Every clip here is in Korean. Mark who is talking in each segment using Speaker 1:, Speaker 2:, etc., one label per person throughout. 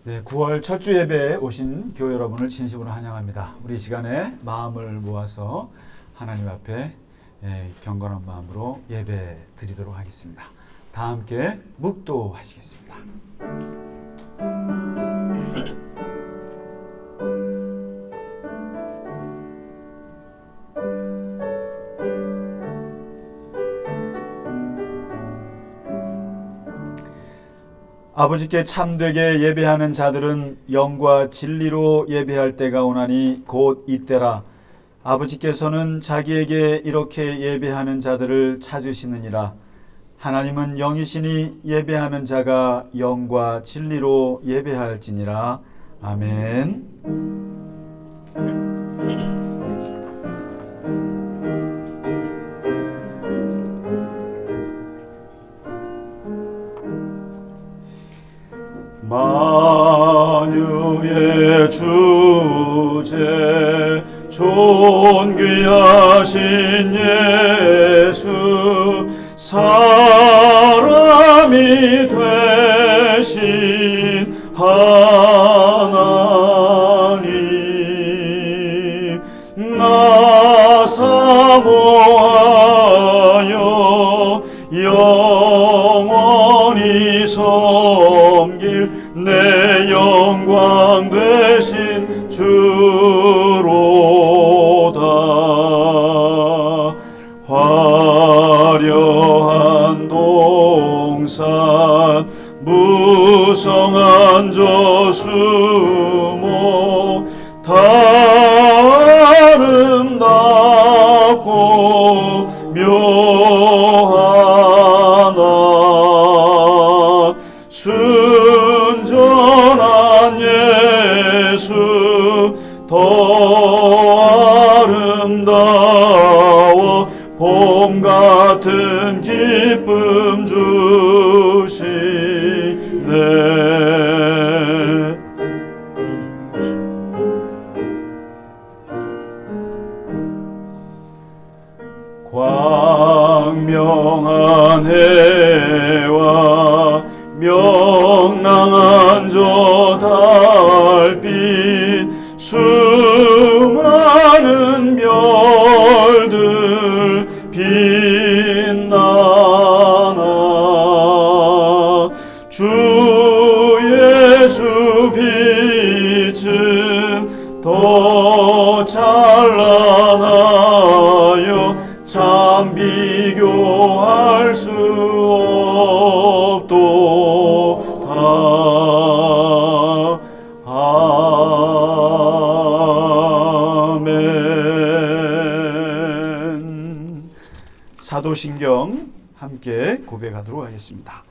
Speaker 1: 네, 9월 첫 주 예배에 오신 교회 여러분을 진심으로 환영합니다. 우리 시간에 마음을 모아서 하나님 앞에 경건한 마음으로 예배 드리도록 하겠습니다. 다 함께 묵도하시겠습니다. 아버지께 참되게 예배하는 자들은 영과 진리로 예배할 때가 오나니 곧 이때라. 아버지께서는 자기에게 이렇게 예배하는 자들을 찾으시느니라. 하나님은 영이시니 예배하는 자가 영과 진리로 예배할지니라. 아멘. 만유의 주제 존귀하신 예수 사람이 되신 하나님 나 사모하여 영원히 섬길 내 영광 되신 주로다. 화려한 동산 무성한 저수목 다 아름답고 묘하나 순전한 예수 더 아름다워 봄 같은 기쁨 주시네. 광명한 해와 명랑한 저 달빛 수많은 별들 빛나나 주 예수 빛은 더 찬란하여 참 비교할 수 없도다. 아멘. 사도신경 함께 고백하도록 하겠습니다.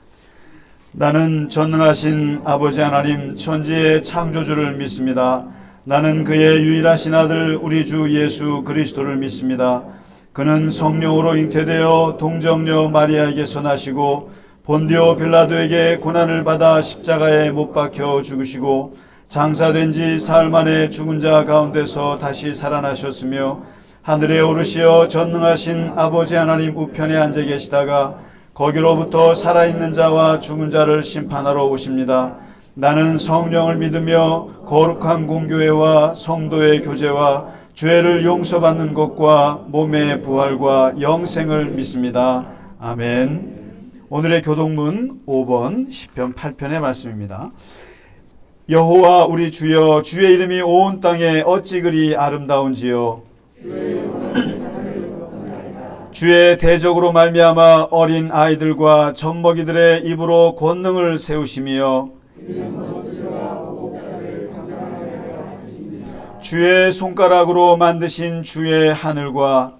Speaker 1: 나는 전능하신 아버지 하나님 천지의 창조주를 믿습니다. 나는 그의 유일하신 아들 우리 주 예수 그리스도를 믿습니다. 그는 성령으로 잉태되어 동정녀 마리아에게서 나시고 본디오 빌라도에게 고난을 받아 십자가에 못 박혀 죽으시고 장사된 지 사흘 만에 죽은 자 가운데서 다시 살아나셨으며 하늘에 오르시어 전능하신 아버지 하나님 우편에 앉아 계시다가 거기로부터 살아있는 자와 죽은 자를 심판하러 오십니다. 나는 성령을 믿으며 거룩한 공교회와 성도의 교제와 죄를 용서받는 것과 몸의 부활과 영생을 믿습니다. 아멘. 오늘의 교독문 5번 시편 8편의 말씀입니다. 여호와 우리 주여, 주의 이름이 온 땅에 어찌 그리 아름다운지요. 주의 대적으로 말미암아 어린 아이들과 젖먹이들의 입으로 권능을 세우시며 주의 손가락으로 만드신 주의 하늘과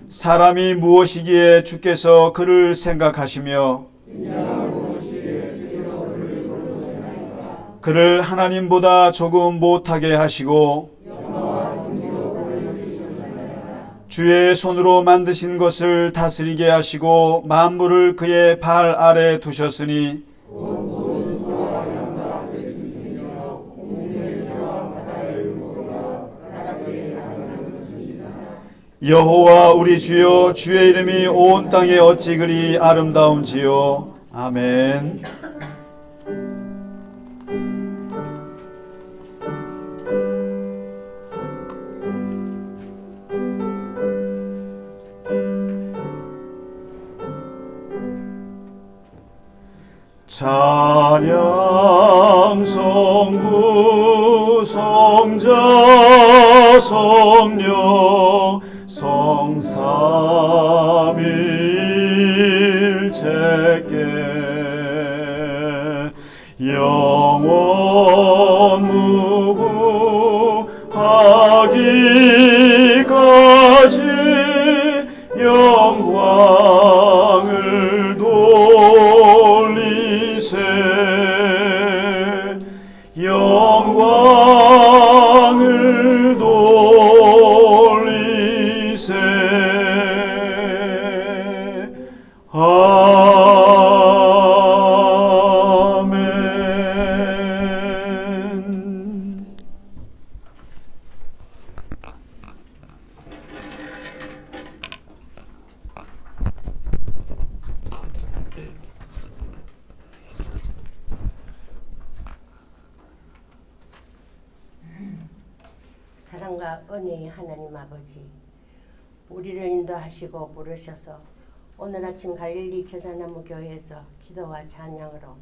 Speaker 1: 사람이 무엇이기에 주께서 그를 생각하시며 그를 하나님보다 조금 못하게 하시고 주의 손으로 만드신 것을 다스리게 하시고 만물을 그의 발 아래 두셨으니 여호와 우리 주여, 주의 이름이 온 땅에 어찌 그리 아름다운지요. 아멘. 찬양 성부 성자 성령 성삼일체께 영원 무궁하기까지 영광을 돌리세 영광을 돌리세 아멘.
Speaker 2: 사랑과 은혜의 하나님 아버지, 우리를 인도하시고 부르셔서 오늘 아침 갈릴리 겨자나무 교회에서 기도와 찬양으로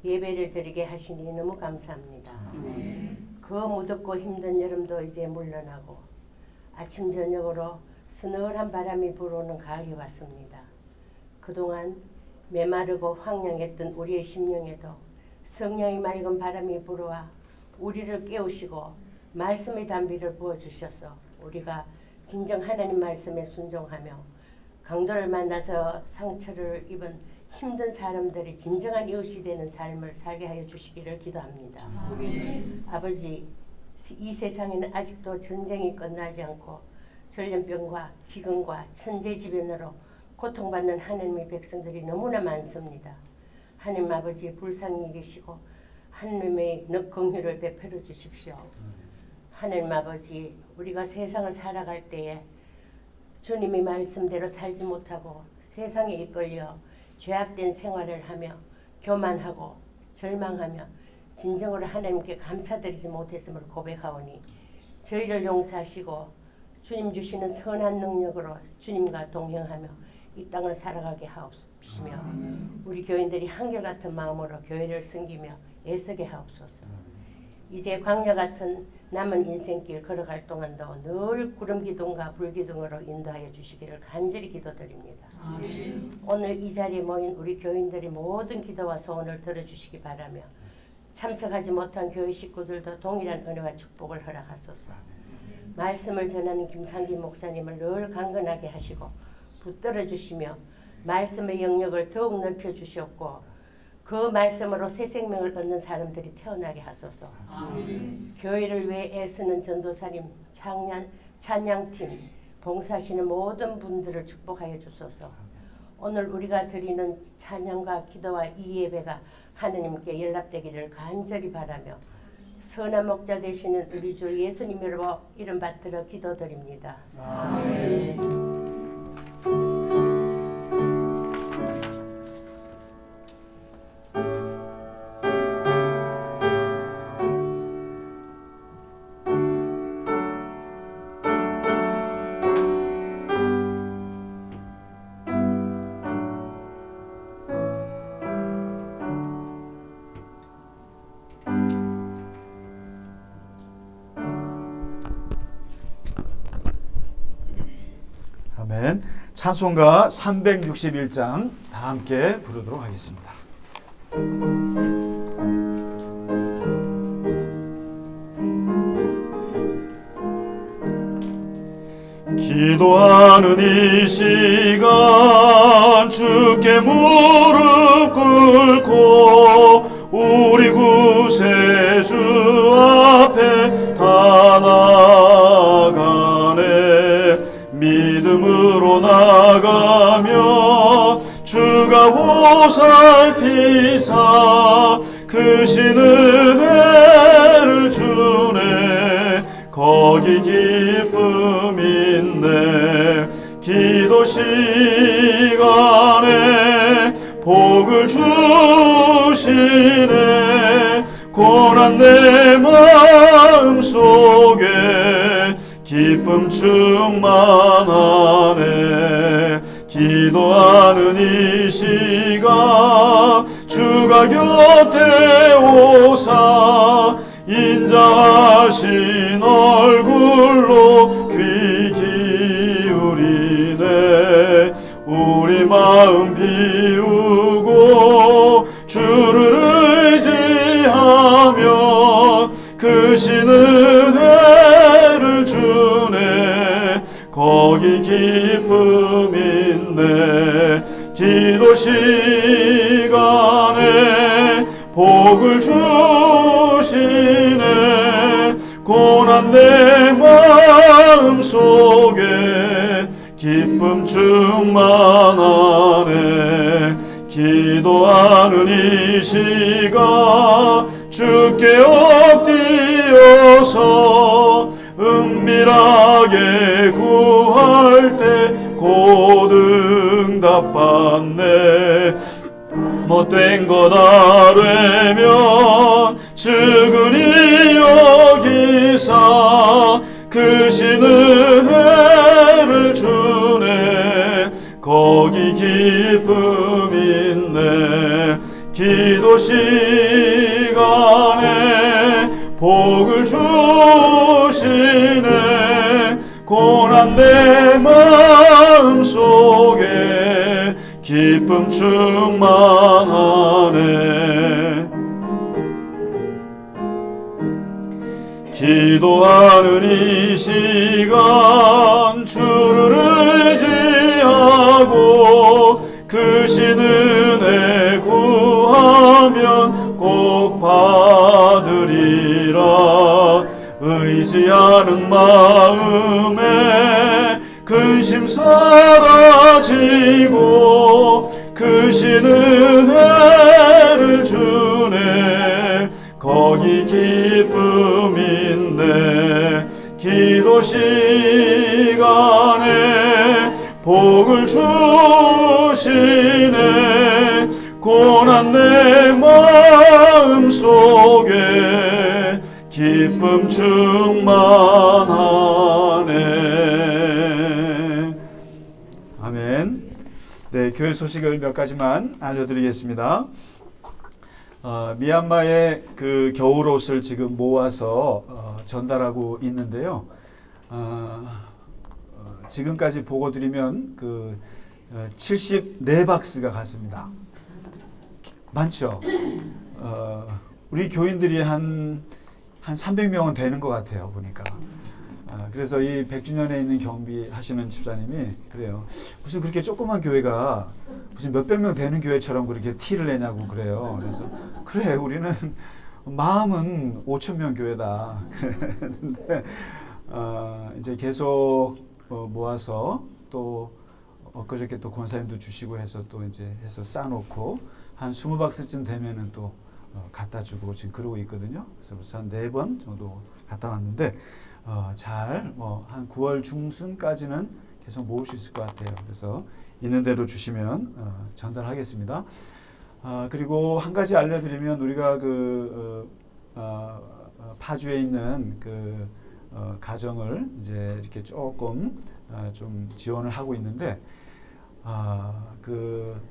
Speaker 2: 예배를 드리게 하시니 너무 감사합니다. 그 무덥고 힘든 여름도 이제 물러나고 아침 저녁으로 서늘한 바람이 불어오는 가을이 왔습니다. 그동안 메마르고 황량했던 우리의 심령에도 성령의 맑은 바람이 불어와 우리를 깨우시고 말씀의 단비를 부어주셔서 우리가 진정 하나님 말씀에 순종하며 강도를 만나서 상처를 입은 힘든 사람들이 진정한 이웃이 되는 삶을 살게 하여 주시기를 기도합니다. 아버지, 이 세상에는 아직도 전쟁이 끝나지 않고 전염병과 기근과 천재지변으로 고통받는 하나님의 백성들이 너무나 많습니다. 하나님 아버지, 불쌍히 계시고 하나님의 긍휼을 베풀어 주십시오. 하나님 아버지, 우리가 세상을 살아갈 때에 주님의 말씀대로 살지 못하고 세상에 이끌려 죄악된 생활을 하며 교만하고 절망하며 진정으로 하나님께 감사드리지 못했음을 고백하오니 저희를 용서하시고 주님 주시는 선한 능력으로 주님과 동행하며 이 땅을 살아가게 하옵시며 우리 교인들이 한결같은 마음으로 교회를 섬기며 애쓰게 하옵소서. 이제 광야 같은 남은 인생길 걸어갈 동안도 늘 구름기둥과 불기둥으로 인도하여 주시기를 간절히 기도드립니다. 오늘 이 자리에 모인 우리 교인들의 모든 기도와 소원을 들어주시기 바라며 참석하지 못한 교회 식구들도 동일한 은혜와 축복을 허락하소서. 말씀을 전하는 김상기 목사님을 늘 강건하게 하시고 붙들어 주시며 말씀의 영역을 더욱 넓혀 주시옵고 그 말씀으로 새 생명을 얻는 사람들이 태어나게 하소서. 교회를 위해 애쓰는 전도사님, 찬양팀, 봉사하시는 모든 분들을 축복하여 주소서. 오늘 우리가 드리는 찬양과 기도와 이 예배가 하느님께 연락되기를 간절히 바라며 선한 목자 되시는 우리 주 예수님으로 이름 받들어 기도드립니다. 아멘.
Speaker 1: 아멘. 찬송가 361장 다 함께 부르도록 하겠습니다. 기도하는 이 시간 주께 무릎 꿇고 우리 구세주 앞에 다 나가네. 믿음으로 나가며 주가 보살피사 크신 은혜를 주네. 거기 기쁨 있네. 기도 시간에 복을 주시네. 고난 내 마음 속에 기쁨 충만하네. 기도하는 이 시간 주가 곁에 오사 인자하신 얼굴로 귀 기울이네. 우리 마음 비우고 주를 의지하며 크신 은혜를 주네. 거기 기쁨 있네. 기도 시간에 복을 주시네. 고난 내 마음 속에 기쁨 충만하네. 기도하는 이 시간 주께 엎드려서 은밀하게 구할 때 곧 응답받네. 못된 것 아뢰면 측은히 여기사 크신 은혜를 주네. 거기 기쁨 있네. 기도 시간에 복을 주시네. 고난 내 마음 속에 기쁨 충만하네. 기도하는 이 시간 주를 의지하고 크신 은혜 구하면 꼭 받으리라. 의지하는 마음에 근심 사라지고 크신 은혜를 주네. 거기 기쁨 있네. 기도 시간에 복을 주시네. 고난 내 마음 속에 기쁨 충만하네. 아멘. 네, 교회 소식을 몇 가지만 알려드리겠습니다. 미얀마의 그 겨울옷을 지금 모아서 전달하고 있는데요. 지금까지 보고 드리면 그 74박스가 갔습니다. 많죠? 우리 교인들이 한 300명은 되는 것 같아요, 보니까. 그래서 이 100주년에 있는 경비 하시는 집사님이 그래요. 무슨 그렇게 조그만 교회가 무슨 몇백 명 되는 교회처럼 그렇게 티를 내냐고 그래요. 그래서 그래, 우리는 마음은 5,000명 교회다. 근데 이제 계속 모아서 또 엊그저께 또 권사님도 주시고 해서 또 이제 해서 싸놓고 한 20박스쯤 되면은 또 갖다 주고 지금 그러고 있거든요. 그래서 벌써 한 4번 정도 갔다 왔는데 잘 한 9월 중순까지는 계속 모을 수 있을 것 같아요. 그래서 있는 대로 주시면 전달하겠습니다. 그리고 한 가지 알려드리면 우리가 파주에 있는 그 가정을 이제 이렇게 조금 좀 지원을 하고 있는데 그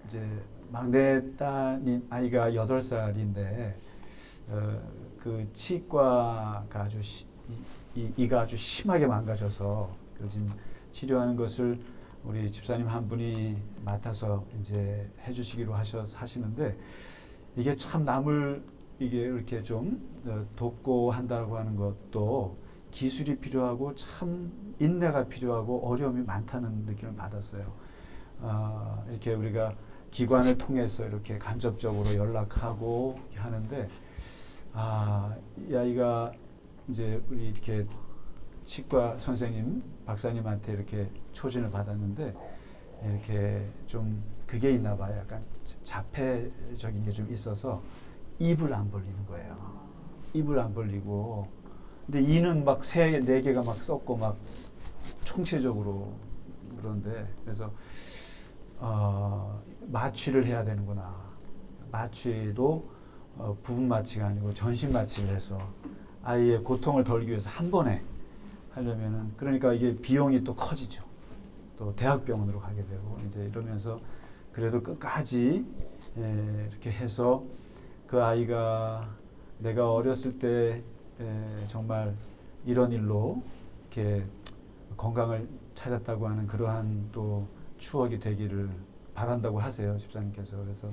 Speaker 1: 이제 막내 딸인 아이가 8살인데 그 치과가 아주 이가 아주 심하게 망가져서 지금 치료하는 것을 우리 집사님 한 분이 맡아서 이제 해주시기로 하시는데 이게 참 남을 이게 이렇게 좀 돕고 한다고 하는 것도 기술이 필요하고 참 인내가 필요하고 어려움이 많다는 느낌을 받았어요. 이렇게 우리가 기관을 통해서 이렇게 간접적으로 연락하고 이렇게 하는데 이 아이가 이제 우리 이렇게 치과 선생님 박사님한테 이렇게 초진을 받았는데 이렇게 좀 그게 있나 봐요. 약간 자폐적인 게 좀 있어서 입을 안 벌리는 거예요. 입을 안 벌리고 근데 이는 막 4개가 막 썩고 막 총체적으로 그런데 그래서 마취를 해야 되는구나. 마취도 부분 마취가 아니고 전신 마취를 해서 아이의 고통을 덜기 위해서 한 번에 하려면은, 그러니까 이게 비용이 또 커지죠. 또 대학병원으로 가게 되고 이제 이러면서 그래도 끝까지 이렇게 해서 그 아이가 내가 어렸을 때 정말 이런 일로 이렇게 건강을 찾았다고 하는 그러한 또 추억이 되기를 바란다고 하세요, 집사님께서. 그래서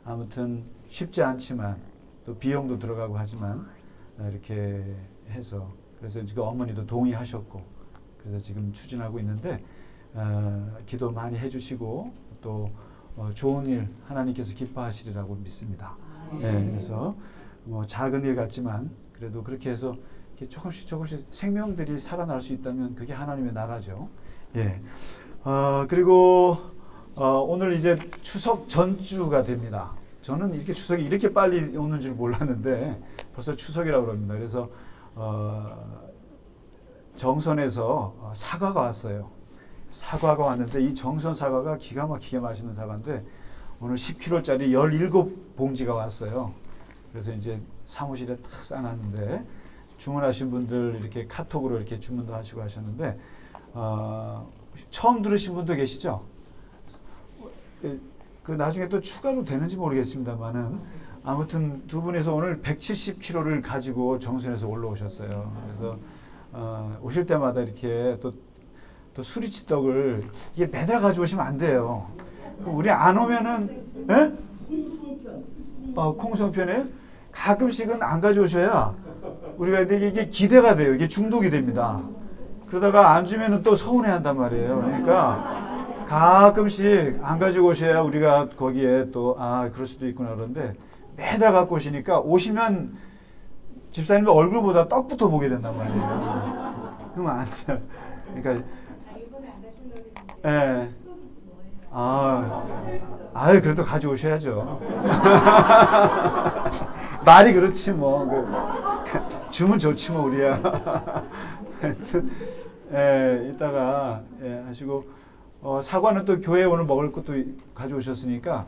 Speaker 1: 아무튼 쉽지 않지만 또 비용도 들어가고 하지만 이렇게 해서, 그래서 지금 어머니도 동의하셨고 그래서 지금 추진하고 있는데, 기도 많이 해주시고 또 좋은 일 하나님께서 기뻐하시리라고 믿습니다. 그래서 뭐 작은 일 같지만 그래도 그렇게 해서 이렇게 조금씩 생명들이 살아날 수 있다면 그게 하나님의 나라죠. 그리고 오늘 이제 추석 전주가 됩니다. 저는 이렇게 추석이 이렇게 빨리 오는 줄 몰랐는데 벌써 추석이라고 그럽니다. 그래서 정선에서 사과가 왔어요. 사과가 왔는데 이 정선 사과가 기가 막히게 맛있는 사과인데 오늘 10kg짜리 17봉지가 왔어요. 그래서 이제 사무실에 탁 싸놨는데 주문하신 분들 이렇게 카톡으로 이렇게 주문도 하시고 하셨는데 처음 들으신 분도 계시죠? 그 나중에 또 추가로 되는지 모르겠습니다만은 아무튼 두 분이서 오늘 170kg를 가지고 정선에서 올라오셨어요. 그래서 오실 때마다 이렇게 또 수리치떡을 이게 매달 가져오시면 안 돼요. 우리 안 오면은 콩송편에 가끔씩은 안 가져오셔야 우리가 이게 기대가 돼요. 이게 중독이 됩니다. 그러다가 안 주면은 또 서운해한단 말이에요. 그러니까 가끔씩 안 가지고 오셔야 우리가 거기에 또 그럴 수도 있구나 그런데 매달 갖고 오시니까 오시면 집사님의 얼굴보다 떡부터 보게 된단 말이에요. 그러면 안 돼요. 그러니까 그래도 가져오셔야죠. 말이 그렇지 뭐. 주면 좋지 뭐 우리야. 이따가 하시고 사과는 또 교회에 오늘 먹을 것도 가져오셨으니까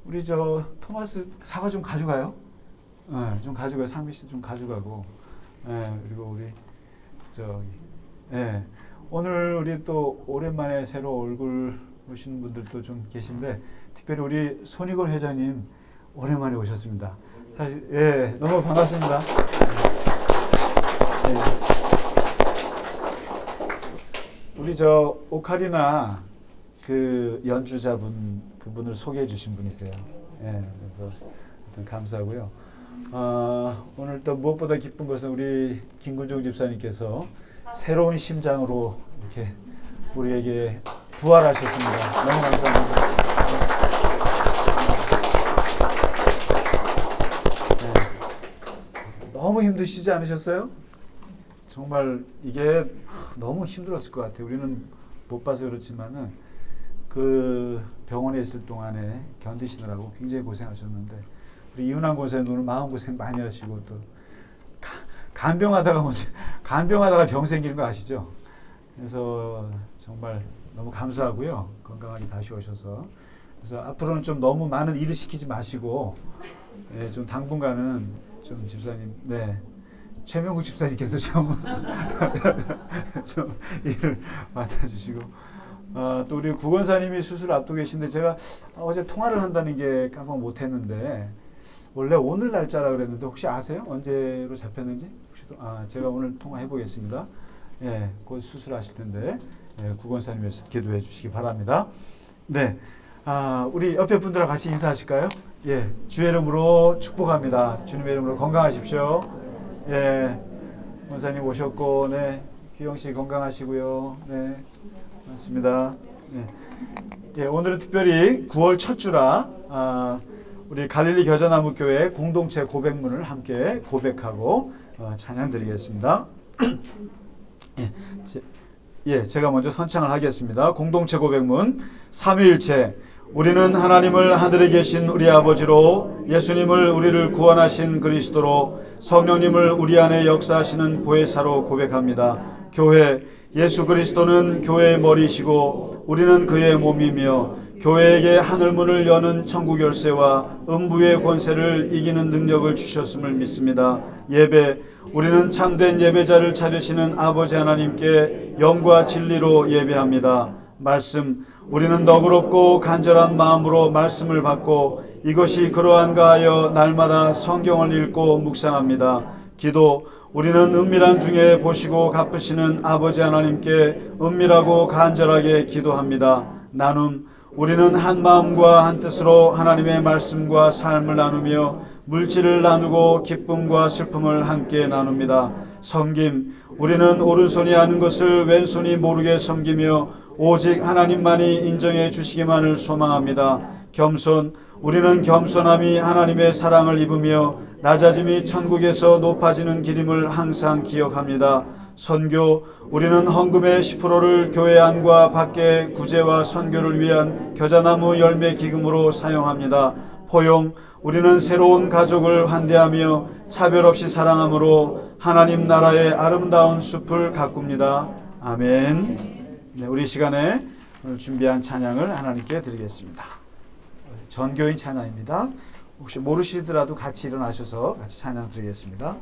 Speaker 1: 우리 토마스 사과 좀 가져가요. 좀 가져가요. 상미 씨 좀 가져가고. 그리고 우리 오늘 우리 또 오랜만에 새로 얼굴 보시는 분들도 좀 계신데 특별히 우리 손익원 회장님 오랜만에 오셨습니다. 사실 너무 반갑습니다. 우리 오카리나 그 연주자분 그분을 소개해 주신 분이세요. 그래서 감사하고요. 오늘 또 무엇보다 기쁜 것은 우리 김군종 집사님께서 새로운 심장으로 이렇게 우리에게 부활하셨습니다. 너무 감사합니다. 너무 힘드시지 않으셨어요? 정말 이게 너무 힘들었을 것 같아요. 우리는 못 봐서 그렇지만은 그 병원에 있을 동안에 견디시느라고 굉장히 고생하셨는데 우리 이은환 권사님 오늘 마음고생 많이 하시고 또 간병하다가 병 생기는 거 아시죠? 그래서 정말 너무 감사하고요. 건강하게 다시 오셔서 그래서 앞으로는 좀 너무 많은 일을 시키지 마시고 좀 당분간은 좀 집사님 최명국 집사님께서 좀 일을 맡아주시고 또 우리 구건사님이 수술 앞두고 계신데 제가 어제 통화를 한다는 게 깜빡 못했는데 원래 오늘 날짜라 그랬는데 혹시 아세요? 언제로 잡혔는지? 혹시 제가 오늘 통화해 보겠습니다. 곧 수술하실 텐데 구건사님께서 기도해 주시기 바랍니다. 우리 옆에 분들하고 같이 인사하실까요? 주의 이름으로 축복합니다. 주님의 이름으로 건강하십시오. 원사님 오셨고, 기영 씨 건강하시고요. 맞습니다. 오늘은 특별히 9월 첫 주라 우리 갈릴리 겨자나무 교회 공동체 고백문을 함께 고백하고 찬양 드리겠습니다. 제가 먼저 선창을 하겠습니다. 공동체 고백문 삼위일체 우리는 하나님을 하늘에 계신 우리 아버지로 예수님을 우리를 구원하신 그리스도로 성령님을 우리 안에 역사하시는 보혜사로 고백합니다. 교회 예수 그리스도는 교회의 머리시고 우리는 그의 몸이며 교회에게 하늘문을 여는 천국 열쇠와 음부의 권세를 이기는 능력을 주셨음을 믿습니다. 예배, 우리는 참된 예배자를 차리시는 아버지 하나님께 영과 진리로 예배합니다. 말씀, 우리는 너그럽고 간절한 마음으로 말씀을 받고 이것이 그러한가 하여 날마다 성경을 읽고 묵상합니다. 기도, 우리는 은밀한 중에 보시고 갚으시는 아버지 하나님께 은밀하고 간절하게 기도합니다. 나눔, 우리는 한 마음과 한 뜻으로 하나님의 말씀과 삶을 나누며 물질을 나누고 기쁨과 슬픔을 함께 나눕니다. 섬김, 우리는 오른손이 하는 것을 왼손이 모르게 섬기며 오직 하나님만이 인정해 주시기만을 소망합니다. 겸손, 우리는 겸손함이 하나님의 사랑을 입으며 낮아짐이 천국에서 높아지는 길임을 항상 기억합니다. 선교, 우리는 헌금의 10%를 교회 안과 밖의 구제와 선교를 위한 겨자나무 열매 기금으로 사용합니다. 포용, 우리는 새로운 가족을 환대하며 차별 없이 사랑함으로 하나님 나라의 아름다운 숲을 가꿉니다. 아멘. 네, 우리 시간에 오늘 준비한 찬양을 하나님께 드리겠습니다. 전교인 찬양입니다. 혹시 모르시더라도 같이 일어나셔서 같이 찬양 드리겠습니다.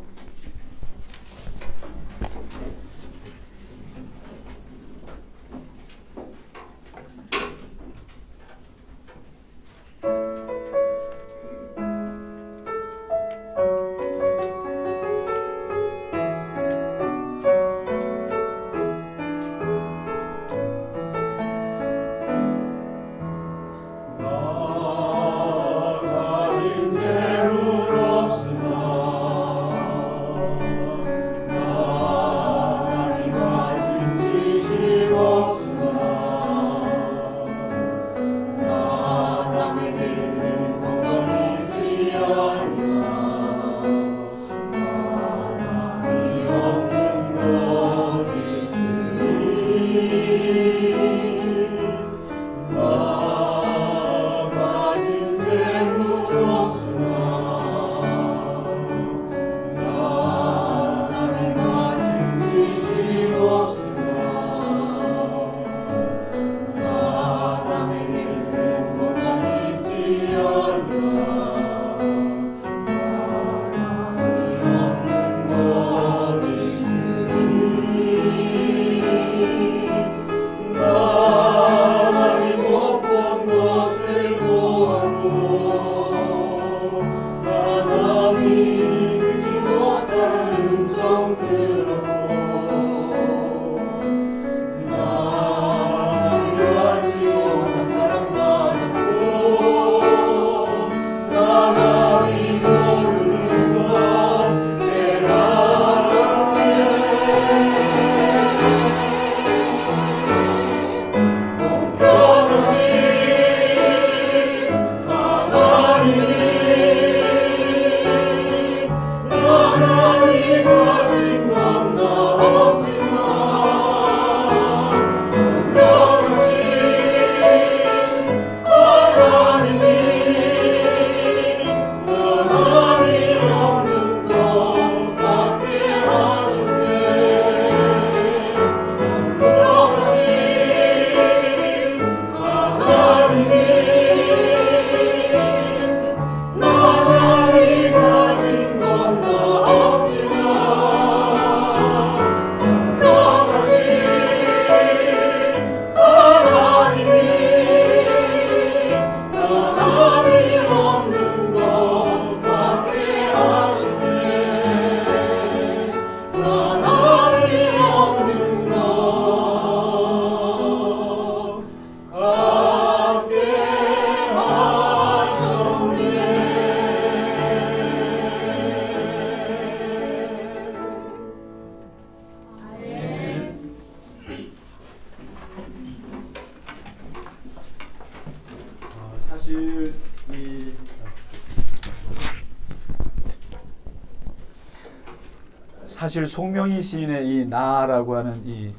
Speaker 1: 사실 송명희 시인의 이 나라고 하는 이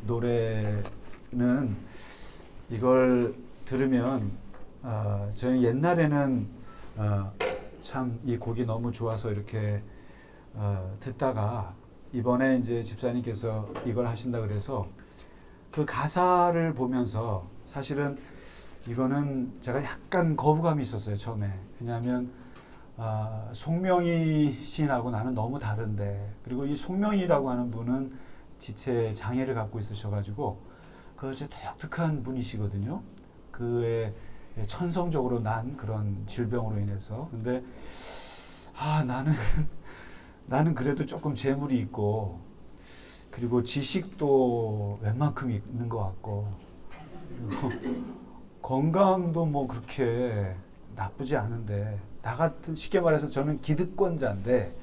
Speaker 1: 노래는 이걸 들으면 저희 옛날에는 참 이 곡이 너무 좋아서 이렇게 듣다가 이번에 이제 집사님께서 이걸 하신다 그래서 그 가사를 보면서 사실은 이거는 제가 약간 거부감이 있었어요, 처음에. 왜냐하면 송명희 시인하고 나는 너무 다른데, 그리고 이 송명희라고 하는 분은 지체 장애를 갖고 있으셔가지고 그 아주 독특한 분이시거든요. 그의 천성적으로 난 그런 질병으로 인해서. 근데 나는 나는 그래도 조금 재물이 있고, 그리고 지식도 웬만큼 있는 것 같고, 그리고 건강도 뭐 그렇게 나쁘지 않은데, 나 같은, 쉽게 말해서 저는 기득권자인데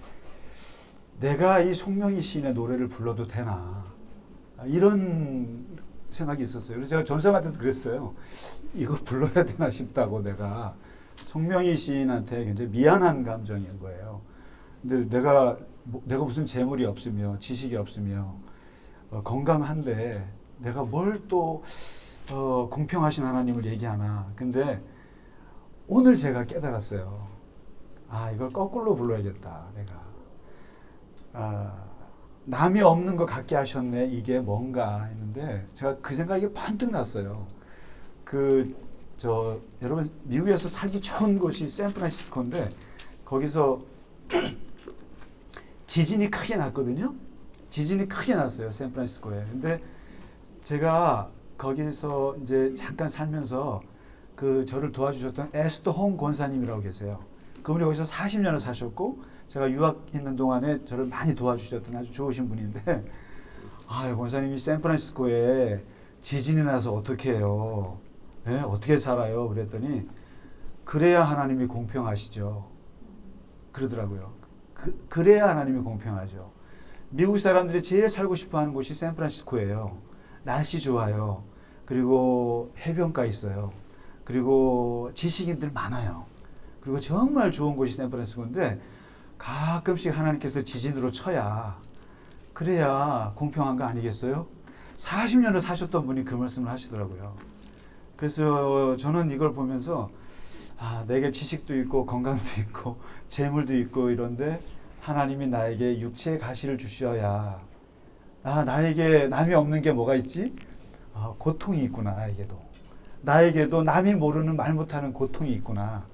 Speaker 1: 내가 이 송명희 시인의 노래를 불러도 되나, 이런 생각이 있었어요. 그래서 제가 전사한테도 그랬어요. 이거 불러야 되나 싶다고. 내가 송명희 시인한테 굉장히 미안한 감정인 거예요. 근데 내가 무슨 재물이 없으며 지식이 없으며 건강한데 내가 뭘 또 공평하신 하나님을 얘기하나. 근데 오늘 제가 깨달았어요. 이걸 거꾸로 불러야겠다. 내가 남이 없는 것 같게 하셨네. 이게 뭔가 했는데 제가 그 생각이 번뜩 났어요. 여러분 미국에서 살기 좋은 곳이 샌프란시스코인데 거기서 지진이 크게 났거든요. 지진이 크게 났어요, 샌프란시스코에. 근데 제가 거기서 이제 잠깐 살면서 저를 도와주셨던 에스더 홍 권사님이라고 계세요. 그분이 거기서 40년을 사셨고 제가 유학 있는 동안에 저를 많이 도와주셨던 아주 좋으신 분인데, 권사님이 샌프란시스코에 지진이 나서 어떻게 해요? 네? 어떻게 살아요? 그랬더니 그래야 하나님이 공평하시죠. 그러더라고요. 그래야 하나님이 공평하죠. 미국 사람들이 제일 살고 싶어하는 곳이 샌프란시스코예요. 날씨 좋아요. 그리고 해변가 있어요. 그리고 지식인들 많아요. 그리고 정말 좋은 곳이 샌프란시스코인데 가끔씩 하나님께서 지진으로 쳐야, 그래야 공평한 거 아니겠어요? 40년을 사셨던 분이 그 말씀을 하시더라고요. 그래서 저는 이걸 보면서 내게 지식도 있고 건강도 있고 재물도 있고 이런데 하나님이 나에게 육체의 가시를 주셔야, 나에게 남이 없는 게 뭐가 있지? 고통이 있구나. 나에게도 남이 모르는 말 못하는 고통이 있구나.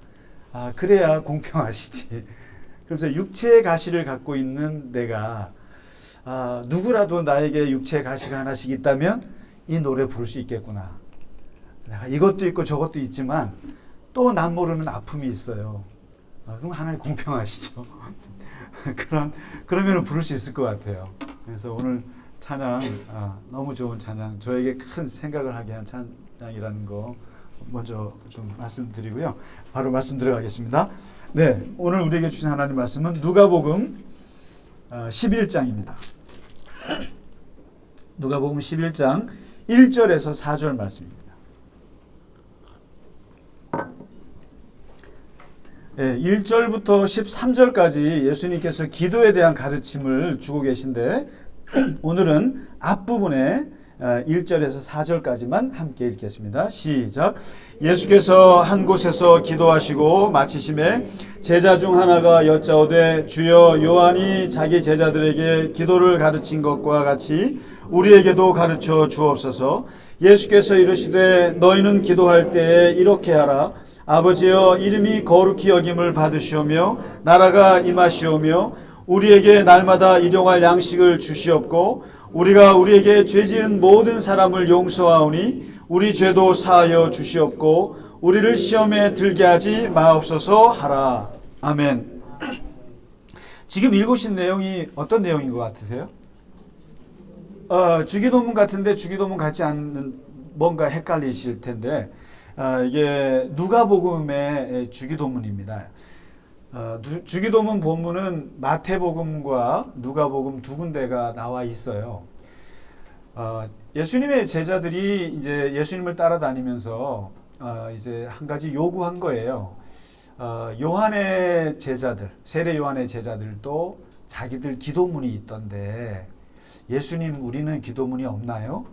Speaker 1: 그래야 공평하시지. 그래서 육체의 가시를 갖고 있는 내가, 누구라도 나에게 육체의 가시가 하나씩 있다면 이 노래 부를 수 있겠구나. 내가 이것도 있고 저것도 있지만 또 남 모르는 아픔이 있어요. 그럼 하나님 공평하시죠. 그러면 부를 수 있을 것 같아요. 그래서 오늘 찬양, 너무 좋은 찬양, 저에게 큰 생각을 하게 한 찬양이라는 거 먼저 좀 말씀드리고요. 바로 말씀 들어가겠습니다. 네, 오늘 우리에게 주신 하나님 말씀은 누가복음 11장입니다. 누가복음 11장 1절에서 4절 말씀입니다. 1절부터 13절까지 예수님께서 기도에 대한 가르침을 주고 계신데 오늘은 앞부분에 1절에서 4절까지만 함께 읽겠습니다. 시작. 예수께서 한 곳에서 기도하시고 마치심에 제자 중 하나가 여짜오되 주여 요한이 자기 제자들에게 기도를 가르친 것과 같이 우리에게도 가르쳐 주옵소서. 예수께서 이르시되 너희는 기도할 때에 이렇게 하라. 아버지여 이름이 거룩히 여김을 받으시오며 나라가 임하시오며 우리에게 날마다 일용할 양식을 주시옵고 우리가 우리에게 죄지은 모든 사람을 용서하오니 우리 죄도 사하여 주시옵고 우리를 시험에 들게 하지 마옵소서 하라. 아멘. 지금 읽으신 내용이 어떤 내용인 것 같으세요? 주기도문 같은데 주기도문 같지 않는, 뭔가 헷갈리실 텐데 이게 누가복음의 주기도문입니다. 주기도문 본문은 마태복음과 누가복음 두 군데가 나와 있어요. 예수님의 제자들이 이제 예수님을 따라다니면서 이제 한 가지 요구한 거예요. 요한의 제자들, 세례 요한의 제자들도 자기들 기도문이 있던데 예수님 우리는 기도문이 없나요?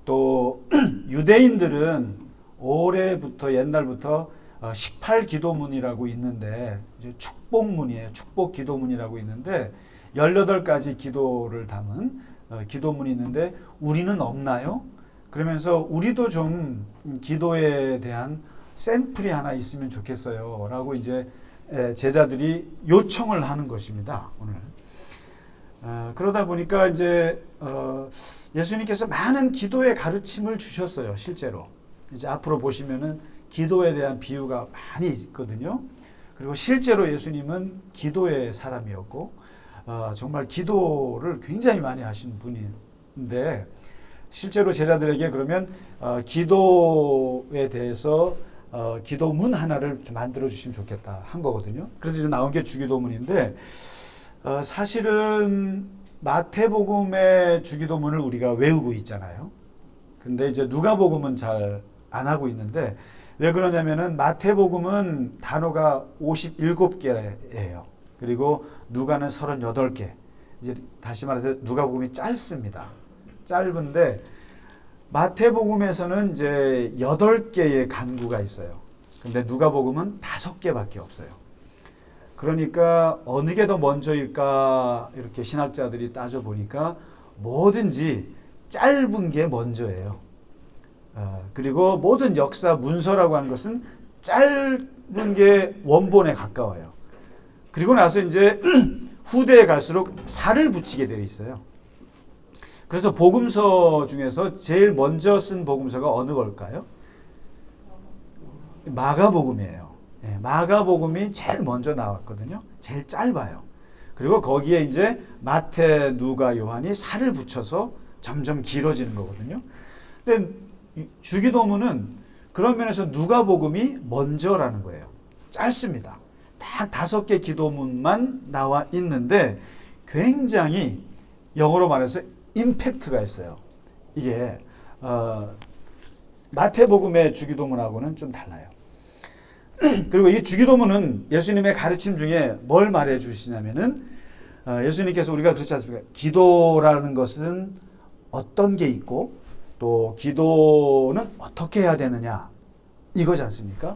Speaker 1: 또 유대인들은 오래부터 옛날부터 18기도문이라고 있는데 이제 축복문이에요. 축복기도문이라고 있는데 18가지 기도를 담은 기도문이 있는데 우리는 없나요? 그러면서 우리도 좀 기도에 대한 샘플이 하나 있으면 좋겠어요 라고 이제 제자들이 요청을 하는 것입니다. 오늘 그러다 보니까 이제 예수님께서 많은 기도의 가르침을 주셨어요. 실제로 이제 앞으로 보시면은 기도에 대한 비유가 많이 있거든요. 그리고 실제로 예수님은 기도의 사람이었고 정말 기도를 굉장히 많이 하신 분인데 실제로 제자들에게 그러면 기도에 대해서 기도문 하나를 좀 만들어 주시면 좋겠다 한 거거든요. 그래서 이제 나온 게 주기도문인데 사실은 마태복음의 주기도문을 우리가 외우고 있잖아요. 근데 이제 누가복음은 잘 안 하고 있는데 왜 그러냐면은 마태복음은 단어가 57개예요. 그리고 누가는 38개. 이제 다시 말해서 누가복음이 짧습니다. 짧은데 마태복음에서는 이제 8개의 간구가 있어요. 근데 누가복음은 5개밖에 없어요. 그러니까 어느 게 더 먼저일까 이렇게 신학자들이 따져보니까 뭐든지 짧은 게 먼저예요. 그리고 모든 역사 문서라고 하는 것은 짧은 게 원본에 가까워요. 그리고 나서 이제 후대에 갈수록 살을 붙이게 되어 있어요. 그래서 복음서 중에서 제일 먼저 쓴 복음서가 어느 걸까요? 마가복음이에요. 마가복음이 제일 먼저 나왔거든요. 제일 짧아요. 그리고 거기에 이제 마태, 누가, 요한이 살을 붙여서 점점 길어지는 거거든요. 근데 주기도문은 그런 면에서 누가복음이 먼저라는 거예요. 짧습니다. 딱 5개 기도문만 나와 있는데 굉장히 영어로 말해서 임팩트가 있어요. 이게 마태복음의 주기도문하고는 좀 달라요. 그리고 이 주기도문은 예수님의 가르침 중에 뭘 말해 주시냐면은 예수님께서 우리가 그렇지 않습니까? 기도라는 것은 어떤 게 있고 또 기도는 어떻게 해야 되느냐 이거지 않습니까?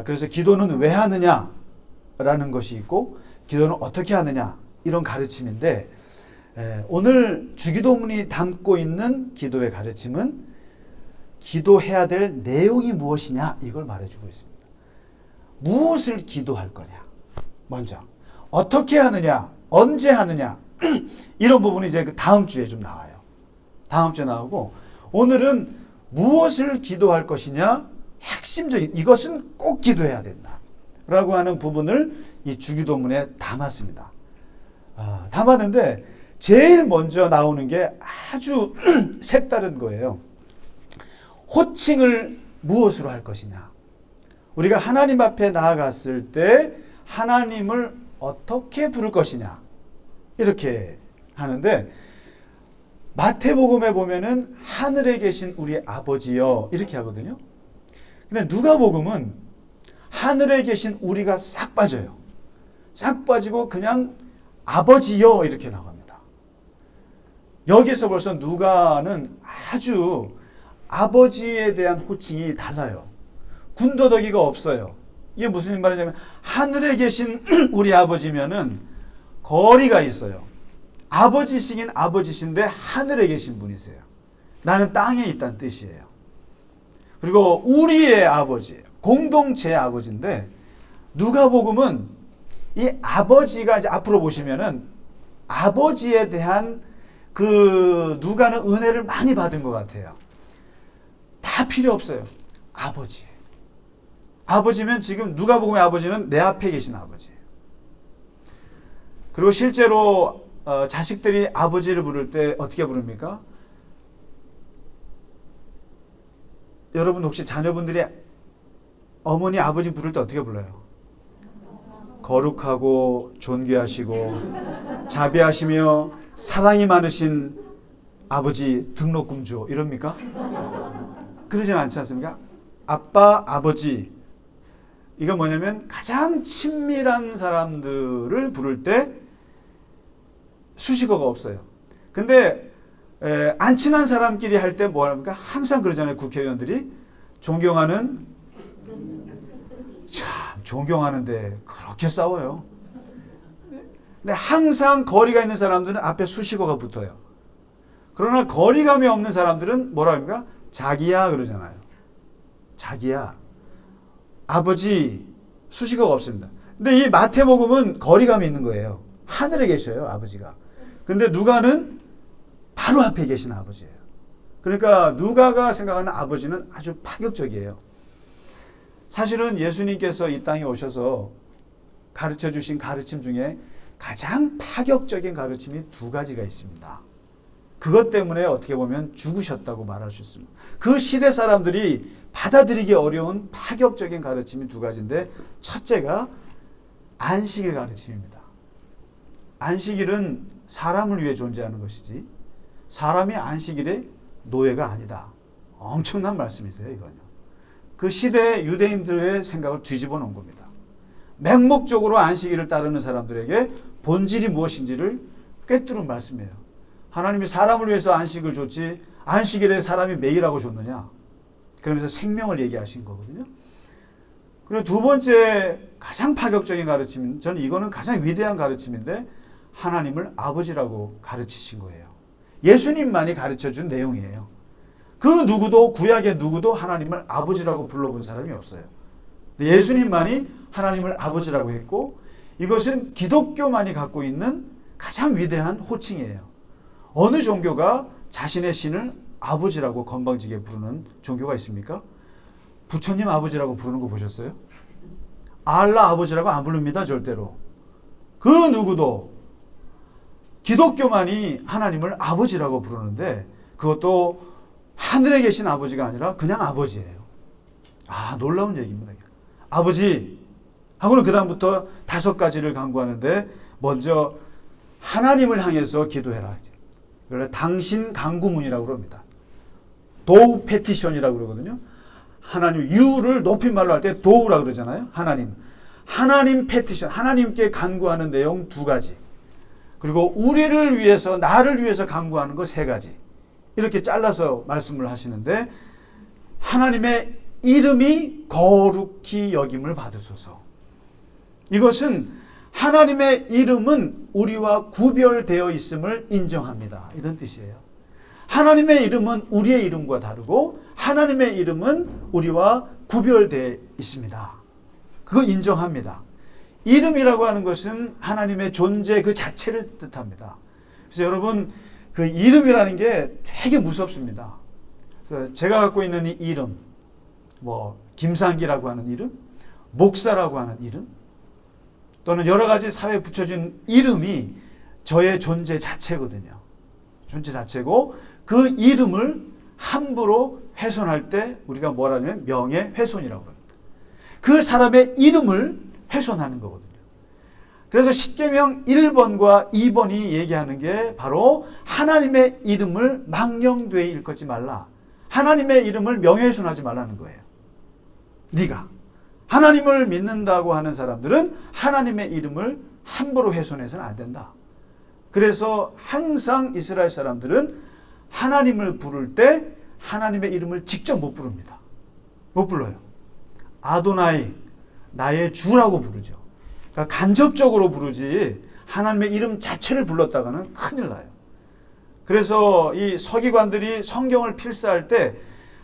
Speaker 1: 그래서 기도는 왜 하느냐라는 것이 있고 기도는 어떻게 하느냐 이런 가르침인데 오늘 주기도문이 담고 있는 기도의 가르침은 기도해야 될 내용이 무엇이냐 이걸 말해주고 있습니다. 무엇을 기도할 거냐 먼저 어떻게 하느냐 언제 하느냐 이런 부분이 이제 그 다음 주에 좀 나와요. 다음 주에 나오고 오늘은 무엇을 기도할 것이냐 핵심적인 이것은 꼭 기도해야 된다 라고 하는 부분을 이 주기도문에 담았습니다. 담았는데 제일 먼저 나오는 게 아주 색다른 거예요. 호칭을 무엇으로 할 것이냐. 우리가 하나님 앞에 나아갔을 때 하나님을 어떻게 부를 것이냐 이렇게 하는데 마태복음에 보면은 하늘에 계신 우리 아버지여 이렇게 하거든요. 근데 누가복음은 하늘에 계신 우리가 싹 빠져요. 싹 빠지고 그냥 아버지여 이렇게 나갑니다. 여기서 벌써 누가는 아주 아버지에 대한 호칭이 달라요. 군더더기가 없어요. 이게 무슨 말이냐면 하늘에 계신 우리 아버지면은 거리가 있어요. 아버지시긴 아버지신데 하늘에 계신 분이세요. 나는 땅에 있다는 뜻이에요. 그리고 우리의 아버지예요. 공동체의 아버지인데 누가복음은 이 아버지가 이제 앞으로 보시면은 아버지에 대한 그 누가는 은혜를 많이 받은 것 같아요. 다 필요 없어요. 아버지. 아버지면 지금 누가복음의 아버지는 내 앞에 계신 아버지예요. 그리고 실제로 자식들이 아버지를 부를 때 어떻게 부릅니까? 여러분 혹시 자녀분들이 어머니 아버지 부를 때 어떻게 불러요? 거룩하고 존귀하시고 자비하시며 사랑이 많으신 아버지 등록금주 이럽니까? 그러진 않지 않습니까? 아빠, 아버지 이건 뭐냐면 가장 친밀한 사람들을 부를 때 수식어가 없어요. 근데 안 친한 사람끼리 할 때 뭐 합니까? 항상 그러잖아요. 국회의원들이 존경하는 참 존경하는데 그렇게 싸워요. 근데 항상 거리가 있는 사람들은 앞에 수식어가 붙어요. 그러나 거리감이 없는 사람들은 뭐라 합니까? 자기야 그러잖아요. 자기야. 아버지 수식어가 없습니다. 근데 이 마태복음은 거리감이 있는 거예요. 하늘에 계셔요, 아버지가. 근데 누가는 바로 앞에 계신 아버지예요. 그러니까 누가가 생각하는 아버지는 아주 파격적이에요. 사실은 예수님께서 이 땅에 오셔서 가르쳐 주신 가르침 중에 가장 파격적인 가르침이 두 가지가 있습니다. 그것 때문에 어떻게 보면 죽으셨다고 말할 수 있습니다. 그 시대 사람들이 받아들이기 어려운 파격적인 가르침이 두 가지인데, 첫째가 안식일 가르침입니다. 안식일은 사람을 위해 존재하는 것이지 사람이 안식일의 노예가 아니다. 엄청난 말씀이세요, 이거는. 그 시대 유대인들의 생각을 뒤집어 놓은 겁니다. 맹목적으로 안식일을 따르는 사람들에게 본질이 무엇인지를 꿰뚫은 말씀이에요. 하나님이 사람을 위해서 안식을 줬지 안식일에 사람이 매일 하고 줬느냐? 그러면서 생명을 얘기하신 거거든요. 그리고 두 번째 가장 파격적인 가르침은, 저는 이거는 가장 위대한 가르침인데, 하나님을 아버지라고 가르치신 거예요. 예수님만이 가르쳐준 내용이에요. 그 누구도, 구약의 누구도 하나님을 아버지라고 불러본 사람이 없어요. 예수님만이 하나님을 아버지라고 했고, 이것은 기독교만이 갖고 있는 가장 위대한 호칭이에요. 어느 종교가 자신의 신을 아버지라고 건방지게 부르는 종교가 있습니까? 부처님 아버지라고 부르는 거 보셨어요? 알라 아버지라고 안 부릅니다, 절대로. 그 누구도. 기독교만이 하나님을 아버지라고 부르는데, 그것도 하늘에 계신 아버지가 아니라 그냥 아버지예요. 아, 놀라운 얘기입니다. 아버지 하고는 그 다음부터 5가지를 강구하는데, 먼저 하나님을 향해서 기도해라. 그래서 당신 강구문이라고 그럽니다. 도우 페티션이라고 그러거든요. 하나님, 유를 높임말로 할 때 도우라 그러잖아요. 하나님 페티션, 하나님께 간구하는 내용 2가지. 그리고 우리를 위해서, 나를 위해서 간구하는 거 3가지. 이렇게 잘라서 말씀을 하시는데, 하나님의 이름이 거룩히 여김을 받으소서. 이것은 하나님의 이름은 우리와 구별되어 있음을 인정합니다. 이런 뜻이에요. 하나님의 이름은 우리의 이름과 다르고 하나님의 이름은 우리와 구별되어 있습니다. 그걸 인정합니다. 이름이라고 하는 것은 하나님의 존재 그 자체를 뜻합니다. 그래서 여러분, 그 이름이라는 게 되게 무섭습니다. 그래서 제가 갖고 있는 이 이름, 김상기라고 하는 이름, 목사라고 하는 이름, 또는 여러 가지 사회에 붙여진 이름이 저의 존재 자체거든요. 존재 자체고, 그 이름을 함부로 훼손할 때 우리가 뭐라 하냐면 명예훼손이라고 합니다. 그 사람의 이름을 훼손하는 거거든요. 그래서 십계명 1번과 2번이 얘기하는 게 바로 하나님의 이름을 망령되이 일컫지 말라. 하나님의 이름을 명예훼손하지 말라는 거예요. 네가 하나님을 믿는다고 하는 사람들은 하나님의 이름을 함부로 훼손해서는 안 된다. 그래서 항상 이스라엘 사람들은 하나님을 부를 때 하나님의 이름을 직접 못 부릅니다. 못 불러요. 아도나이, 나의 주라고 부르죠. 그러니까 간접적으로 부르지 하나님의 이름 자체를 불렀다가는 큰일 나요. 그래서 이 서기관들이 성경을 필사할 때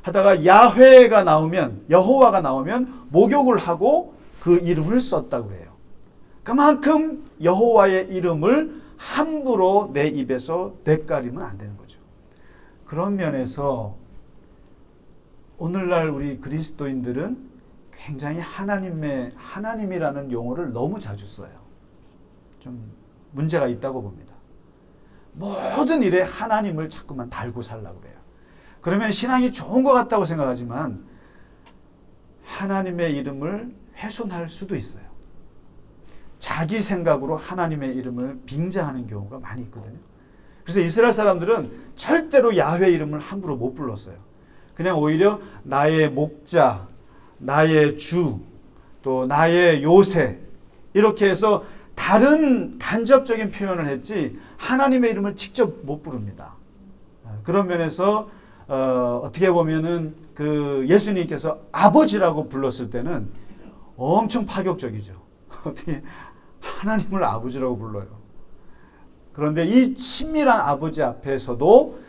Speaker 1: 하다가 야훼가 나오면, 여호와가 나오면 목욕을 하고 그 이름을 썼다고 해요. 그만큼 여호와의 이름을 함부로 내 입에서 되까리면 안 되는 거죠. 그런 면에서 오늘날 우리 그리스도인들은 굉장히 하나님이라는 용어를 너무 자주 써요. 좀 문제가 있다고 봅니다. 모든 일에 하나님을 자꾸만 달고 살라고 그래요. 그러면 신앙이 좋은 것 같다고 생각하지만 하나님의 이름을 훼손할 수도 있어요. 자기 생각으로 하나님의 이름을 빙자하는 경우가 많이 있거든요. 그래서 이스라엘 사람들은 절대로 야훼 이름을 함부로 못 불렀어요. 그냥 오히려 나의 목자, 나의 주, 또 나의 요새, 이렇게 해서 다른 간접적인 표현을 했지 하나님의 이름을 직접 못 부릅니다. 그런 면에서 어떻게 보면은 그 예수님께서 아버지라고 불렀을 때는 엄청 파격적이죠. 어떻게 하나님을 아버지라고 불러요. 그런데 이 친밀한 아버지 앞에서도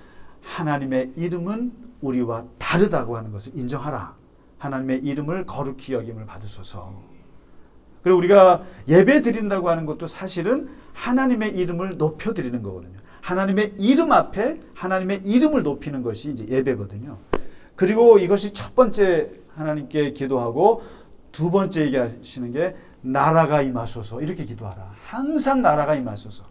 Speaker 1: 하나님의 이름은 우리와 다르다고 하는 것을 인정하라. 하나님의 이름을 거룩히 여김을 받으소서. 그리고 우리가 예배 드린다고 하는 것도 사실은 하나님의 이름을 높여드리는 거거든요. 하나님의 이름 앞에 하나님의 이름을 높이는 것이 이제 예배거든요. 그리고 이것이 첫 번째 하나님께 기도하고 두 번째 얘기하시는 게 나라가 임하소서. 이렇게 기도하라. 항상 나라가 임하소서.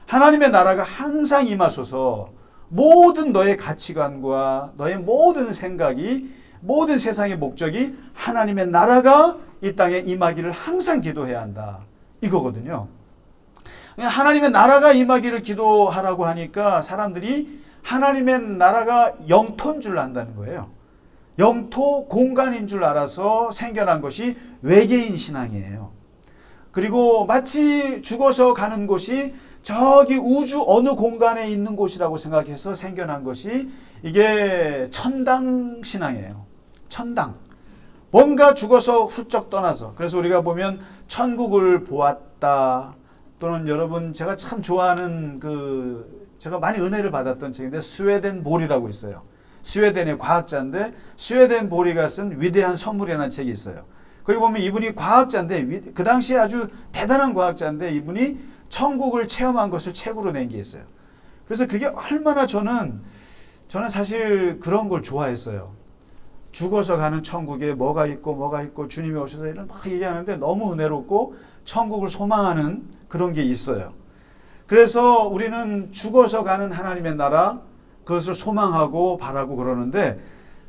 Speaker 1: 하나님의 나라가 항상 임하소서. 모든 너의 가치관과 너의 모든 생각이, 모든 세상의 목적이 하나님의 나라가 이 땅에 임하기를 항상 기도해야 한다. 이거거든요. 하나님의 나라가 임하기를 기도하라고 하니까 사람들이 하나님의 나라가 영토인 줄 안다는 거예요. 영토, 공간인 줄 알아서 생겨난 것이 외계인 신앙이에요. 그리고 마치 죽어서 가는 곳이 저기 우주 어느 공간에 있는 곳이라고 생각해서 생겨난 것이 이게 천당 신앙이에요. 천당. 뭔가 죽어서 훌쩍 떠나서. 그래서 우리가 보면 천국을 보았다. 또는 여러분 제가 참 좋아하는 제가 많이 은혜를 받았던 책인데 스웨덴 볼이라고 있어요. 스웨덴의 과학자인데 스웨덴 볼이가 쓴 위대한 선물이라는 책이 있어요. 거기 보면 이분이 과학자인데 그 당시에 아주 대단한 과학자인데 이분이 천국을 체험한 것을 책으로 낸 게 있어요. 그래서 그게 얼마나 저는 사실 그런 걸 좋아했어요. 죽어서 가는 천국에 뭐가 있고 주님이 오셔서 이런 막 얘기하는데 너무 은혜롭고 천국을 소망하는 그런 게 있어요. 그래서 우리는 죽어서 가는 하나님의 나라 그것을 소망하고 바라고 그러는데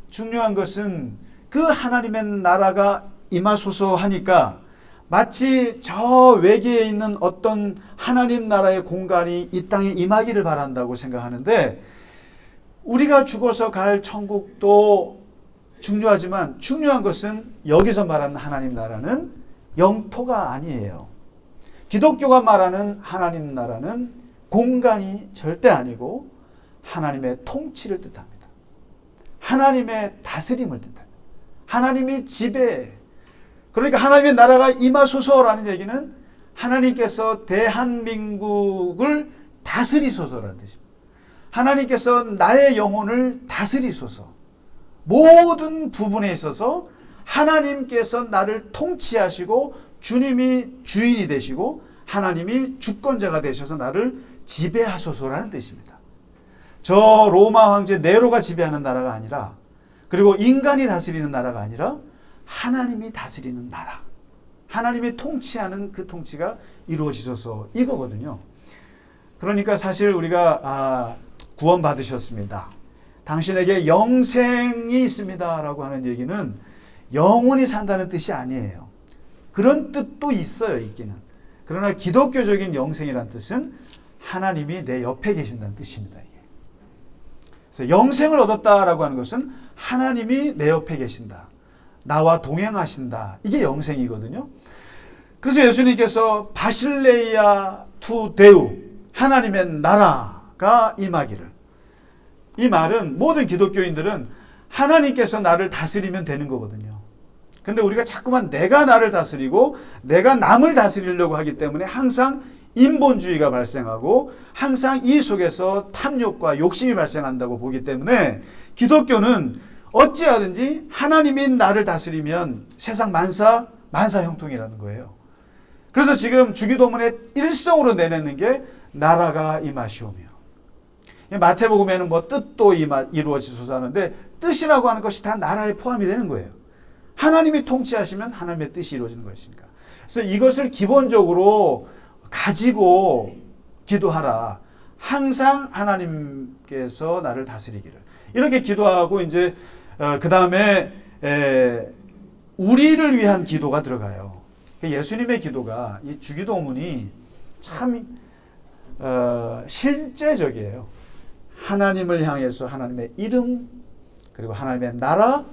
Speaker 1: 중요한 것은 그 하나님의 나라가 임하소서 하니까 마치 저 외계에 있는 어떤 하나님 나라의 공간이 이 땅에 임하기를 바란다고 생각하는데 우리가 죽어서 갈 천국도 중요하지만 중요한 것은 여기서 말하는 하나님 나라는 영토가 아니에요. 기독교가 말하는 하나님 나라는 공간이 절대 아니고 하나님의 통치를 뜻합니다. 하나님의 다스림을 뜻합니다. 하나님이 지배해. 그러니까 하나님의 나라가 임하소서라는 얘기는 하나님께서 대한민국을 다스리소서라는 뜻입니다. 하나님께서 나의 영혼을 다스리소서. 모든 부분에 있어서 하나님께서 나를 통치하시고 주님이 주인이 되시고 하나님이 주권자가 되셔서 나를 지배하소서라는 뜻입니다. 저 로마 황제 네로가 지배하는 나라가 아니라 그리고 인간이 다스리는 나라가 아니라 하나님이 다스리는 나라. 하나님이 통치하는 그 통치가 이루어지소서 이거거든요. 그러니까 사실 우리가 구원 받으셨습니다. 당신에게 영생이 있습니다 라고 하는 얘기는 영원히 산다는 뜻이 아니에요. 그런 뜻도 있어요. 있기는. 그러나 기독교적인 영생이란 뜻은 하나님이 내 옆에 계신다는 뜻입니다. 이게. 그래서 영생을 얻었다라고 하는 것은 하나님이 내 옆에 계신다. 나와 동행하신다. 이게 영생이거든요. 그래서 예수님께서 바실레이아 투 데우 하나님의 나라가 임하기를. 이 말은 모든 기독교인들은 하나님께서 나를 다스리면 되는 거거든요. 근데 우리가 자꾸만 내가 나를 다스리고 내가 남을 다스리려고 하기 때문에 항상 인본주의가 발생하고 항상 이 속에서 탐욕과 욕심이 발생한다고 보기 때문에 기독교는 어찌하든지 하나님이 나를 다스리면 세상 만사 형통이라는 거예요. 그래서 지금 주기도문에 일성으로 내내는 게 나라가 임하시오며 마태복음에는 뭐 뜻도 이루어지소서 하는데 뜻이라고 하는 것이 다 나라에 포함이 되는 거예요. 하나님이 통치하시면 하나님의 뜻이 이루어지는 것이니까. 그래서 이것을 기본적으로 가지고 기도하라. 항상 하나님께서 나를 다스리기를. 이렇게 기도하고 이제 그 다음에 우리를 위한 기도가 들어가요. 예수님의 기도가 이 주기도문이 참 실제적이에요. 하나님을 향해서 하나님의 이름 그리고 하나님의 나라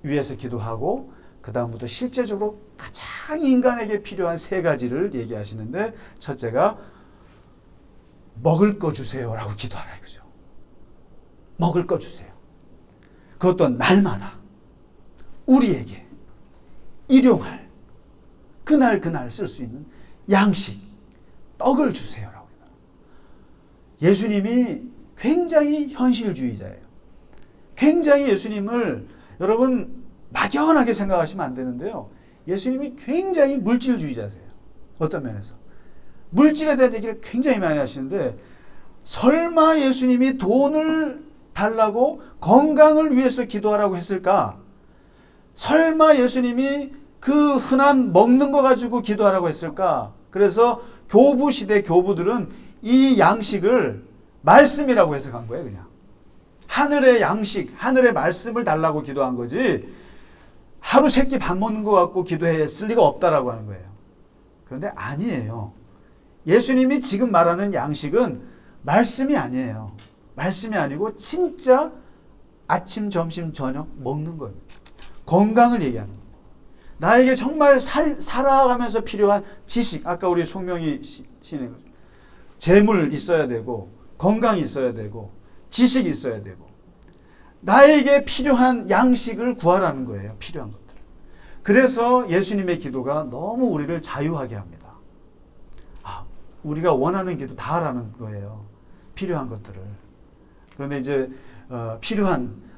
Speaker 1: 위해서 기도하고 그 다음부터 실제적으로 가장 인간에게 필요한 세 가지를 얘기하시는데 첫째가 먹을 거 주세요라고 기도하라 이거죠. 먹을 거 주세요. 그것도 날마다 우리에게 일용할 그날 쓸 수 있는 양식 떡을 주세요라고. 예수님이 굉장히 현실주의자예요. 굉장히 예수님을 여러분 막연하게 생각하시면 안 되는데요. 예수님이 굉장히 물질주의자세요. 어떤 면에서. 물질에 대한 얘기를 굉장히 많이 하시는데 설마 예수님이 돈을 달라고 건강을 위해서 기도하라고 했을까? 설마 예수님이 그 흔한 먹는 거 가지고 기도하라고 했을까? 그래서 교부 시대 교부들은 이 양식을 말씀이라고 해석한 거예요. 그냥 하늘의 양식, 하늘의 말씀을 달라고 기도한 거지 하루 세 끼 밥 먹는 거 갖고 기도했을 리가 없다라고 하는 거예요. 그런데 아니에요. 예수님이 지금 말하는 양식은 말씀이 아니에요. 말씀이 아니고 진짜 아침, 점심, 저녁 먹는 거예요. 건강을 얘기하는 거예요. 나에게 정말 살아가면서 필요한 지식, 아까 우리 송명희 시인의 재물 있어야 되고 건강이 있어야 되고 지식이 있어야 되고 나에게 필요한 양식을 구하라는 거예요. 필요한 것들을. 그래서 예수님의 기도가 너무 우리를 자유하게 합니다. 우리가 원하는 기도 다 하라는 거예요. 필요한 것들을. 그런데 이제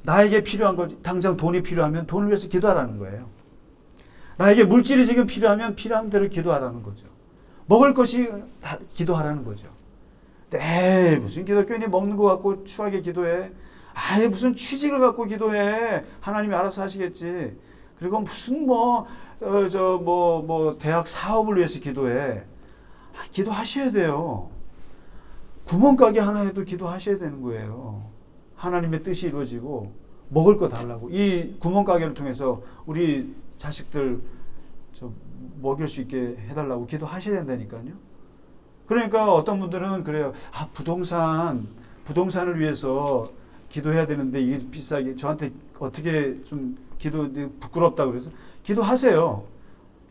Speaker 1: 나에게 필요한 것, 당장 돈이 필요하면 돈을 위해서 기도하라는 거예요. 나에게 물질이 지금 필요하면 필요한 대로 기도하라는 거죠. 먹을 것이 기도하라는 거죠. 무슨 기독교인이 먹는 거 갖고 추하게 기도해. 무슨 취직을 갖고 기도해. 하나님이 알아서 하시겠지. 그리고 무슨 대학 사업을 위해서 기도해. 기도하셔야 돼요. 구멍가게 하나 해도 기도하셔야 되는 거예요. 하나님의 뜻이 이루어지고 먹을 거 달라고. 이 구멍가게를 통해서 우리 자식들 먹일 수 있게 해달라고 기도하셔야 된다니까요. 그러니까 어떤 분들은 그래요. 부동산을 위해서 기도해야 되는데 이게 비싸게 저한테 어떻게 좀 부끄럽다 그래서 기도하세요.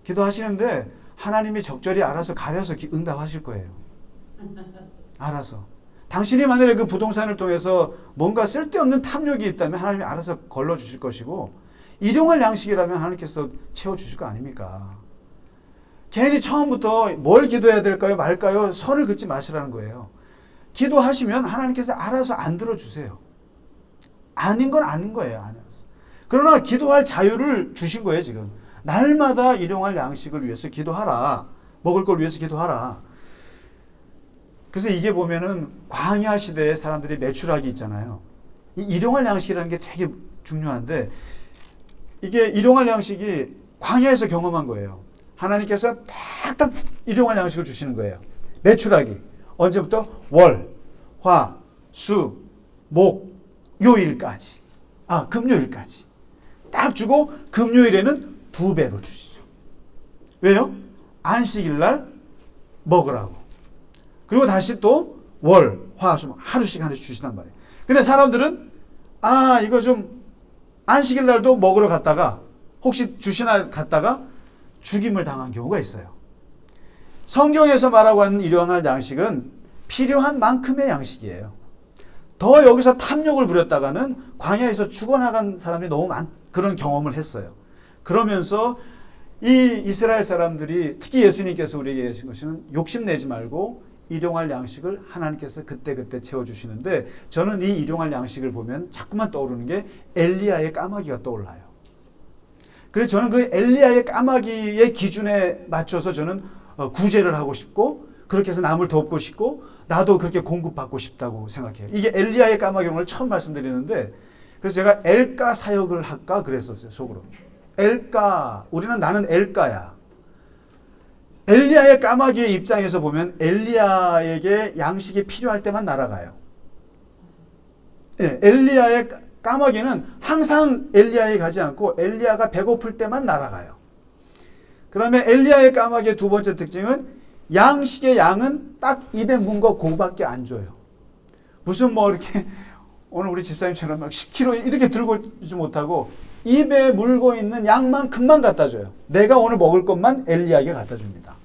Speaker 1: 기도하시는데 하나님이 적절히 알아서 가려서 응답하실 거예요. 알아서. 당신이 만약에 그 부동산을 통해서 뭔가 쓸데없는 탐욕이 있다면 하나님이 알아서 걸러주실 것이고 일용할 양식이라면 하나님께서 채워주실 거 아닙니까? 괜히 처음부터 뭘 기도해야 될까요 말까요 선을 긋지 마시라는 거예요. 기도하시면 하나님께서 알아서 안 들어주세요. 아닌 건 아닌 거예요. 그러나 기도할 자유를 주신 거예요. 지금 날마다 일용할 양식을 위해서 기도하라. 먹을 걸 위해서 기도하라. 그래서 이게 보면은 광야 시대에 사람들이 매출하기 있잖아요. 이 일용할 양식이라는 게 되게 중요한데 이게 일용할 양식이 광야에서 경험한 거예요. 하나님께서 딱딱 일용할 양식을 주시는 거예요. 매출하기. 언제부터? 월, 화, 수, 목, 요일까지. 금요일까지. 딱 주고 금요일에는 2배로 주시죠. 왜요? 안식일 날 먹으라고. 그리고 다시 또 월, 화, 수 하루씩 주시단 말이에요. 근데 사람들은 이거 좀 안식일 날도 먹으러 갔다가 혹시 주시나 갔다가 죽임을 당한 경우가 있어요. 성경에서 말하고 하는 일용할 양식은 필요한 만큼의 양식이에요. 더 여기서 탐욕을 부렸다가는 광야에서 죽어나간 사람이 너무 그런 경험을 했어요. 그러면서 이 이스라엘 사람들이 특히 예수님께서 우리에게 하신 것은 욕심내지 말고 일용할 양식을 하나님께서 그때그때 채워주시는데 저는 이 일용할 양식을 보면 자꾸만 떠오르는 게 엘리야의 까마귀가 떠올라요. 그래서 저는 그 엘리야의 까마귀의 기준에 맞춰서 저는 구제를 하고 싶고 그렇게 해서 남을 돕고 싶고 나도 그렇게 공급받고 싶다고 생각해요. 이게 엘리야의 까마귀 오늘 처음 말씀드리는데 그래서 제가 엘까 사역을 할까 그랬었어요. 속으로. 나는 엘까야. 엘리야의 까마귀의 입장에서 보면 엘리야에게 양식이 필요할 때만 날아가요. 엘리야의 까마귀는 항상 엘리야에 가지 않고 엘리야가 배고플 때만 날아가요. 그 다음에 엘리야의 까마귀의 두 번째 특징은 양식의 양은 딱 입에 문 거 그거밖에 안 줘요. 무슨 이렇게 오늘 우리 집사님처럼 막 10kg 이렇게 들고 오지 못하고 입에 물고 있는 양만큼만 갖다 줘요. 내가 오늘 먹을 것만 엘리야에게 갖다 줍니다.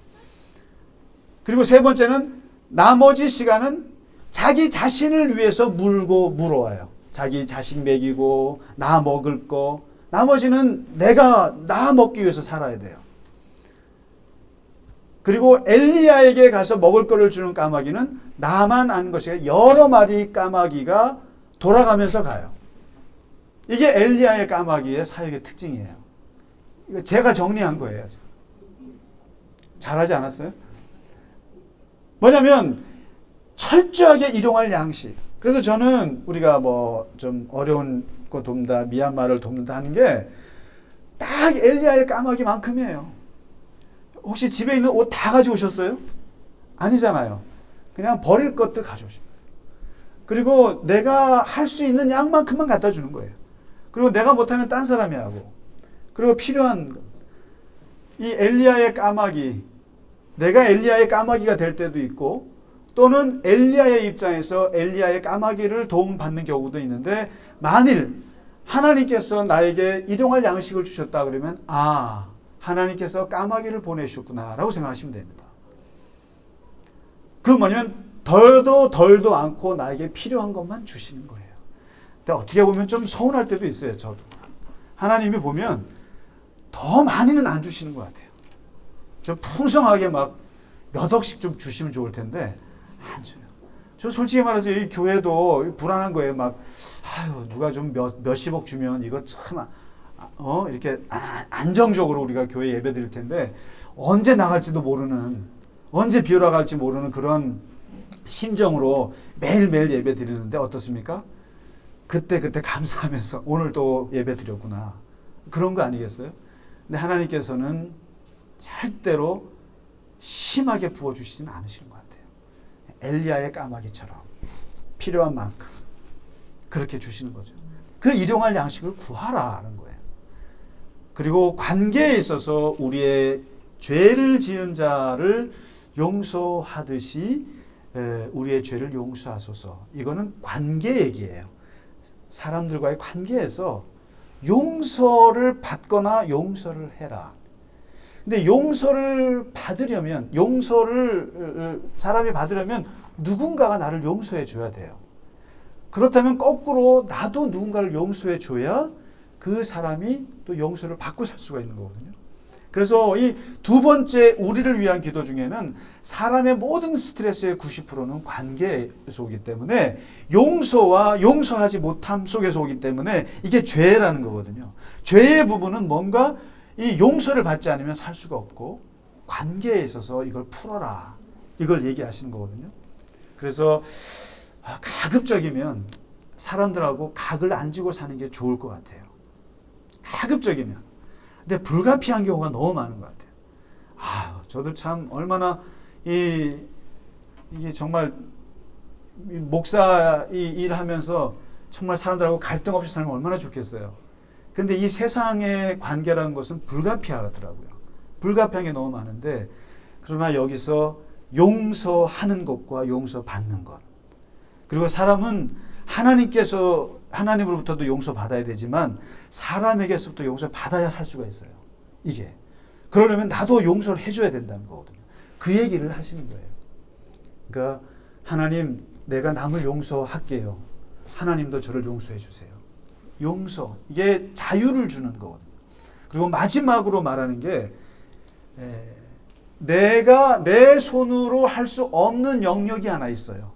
Speaker 1: 그리고 세 번째는 나머지 시간은 자기 자신을 위해서 물어와요. 자기 자식 먹이고 나 먹을 거 나머지는 나 먹기 위해서 살아야 돼요. 그리고 엘리야에게 가서 먹을 거를 주는 까마귀는 나만 아는 것이 아니라 여러 마리 까마귀가 돌아가면서 가요. 이게 엘리야의 까마귀의 사역의 특징이에요. 이거 제가 정리한 거예요. 잘하지 않았어요? 뭐냐면 철저하게 일용할 양식. 그래서 저는 우리가 뭐 좀 어려운 거 돕는다, 미얀마를 돕는다 하는 게 딱 엘리야의 까마귀만큼이에요. 혹시 집에 있는 옷 다 가져오셨어요? 아니잖아요. 그냥 버릴 것들 가져오신 거예요. 그리고 내가 할 수 있는 양만큼만 갖다 주는 거예요. 그리고 내가 못하면 딴 사람이 하고. 그리고 필요한 것. 이 엘리야의 까마귀, 내가 엘리야의 까마귀가 될 때도 있고, 또는 엘리야의 입장에서 엘리야의 까마귀를 도움받는 경우도 있는데, 만일 하나님께서 나에게 일용할 양식을 주셨다 그러면 하나님께서 까마귀를 보내셨구나 라고 생각하시면 됩니다. 그 뭐냐면 덜도 않고 나에게 필요한 것만 주시는 거예요. 근데 어떻게 보면 좀 서운할 때도 있어요. 저도 하나님이 보면 더 많이는 안 주시는 것 같아요. 좀 풍성하게 막 몇 억씩 좀 주시면 좋을 텐데 안 줘요. 저 솔직히 말해서 이 교회도 불안한 거예요. 막 누가 좀 몇십억 주면 이거 참 이렇게 안정적으로 우리가 교회 예배 드릴 텐데 언제 나갈지도 모르는, 언제 비어나갈지 모르는 그런 심정으로 매일매일 예배 드리는데 어떻습니까? 그때 감사하면서 오늘 또 예배 드렸구나. 그런 거 아니겠어요? 근데 하나님께서는 절대로 심하게 부어주시진 않으시는 것 같아요. 엘리야의 까마귀처럼 필요한 만큼 그렇게 주시는 거죠. 그 일용할 양식을 구하라는 거예요. 그리고 관계에 있어서 우리의 죄를 지은 자를 용서하듯이 우리의 죄를 용서하소서. 이거는 관계 얘기예요. 사람들과의 관계에서 용서를 받거나 용서를 해라. 근데 용서를 받으려면, 용서를 사람이 받으려면 누군가가 나를 용서해 줘야 돼요. 그렇다면 거꾸로 나도 누군가를 용서해 줘야 그 사람이 또 용서를 받고 살 수가 있는 거거든요. 그래서 이 두 번째 우리를 위한 기도 중에는 사람의 모든 스트레스의 90%는 관계 속이기 때문에 용서와 용서하지 못함 속에서 오기 때문에 이게 죄라는 거거든요. 죄의 부분은 뭔가 이 용서를 받지 않으면 살 수가 없고 관계에 있어서 이걸 풀어라. 이걸 얘기하시는 거거든요. 그래서 가급적이면 사람들하고 각을 안 지고 사는 게 좋을 것 같아요. 가급적이면. 근데 불가피한 경우가 너무 많은 것 같아요. 저도 참 얼마나 이게 정말 목사 이 일하면서 정말 사람들하고 갈등 없이 살면 얼마나 좋겠어요. 근데 이 세상의 관계라는 것은 불가피하더라고요. 불가피한 게 너무 많은데, 그러나 여기서 용서하는 것과 용서받는 것, 그리고 사람은 하나님으로부터도 용서받아야 되지만 사람에게서부터 용서받아야 살 수가 있어요. 이게 그러려면 나도 용서를 해줘야 된다는 거거든요. 그 얘기를 하시는 거예요. 그러니까 하나님, 내가 남을 용서할게요. 하나님도 저를 용서해 주세요. 용서, 이게 자유를 주는 거거든요. 그리고 마지막으로 말하는 게 내가 내 손으로 할 수 없는 영역이 하나 있어요.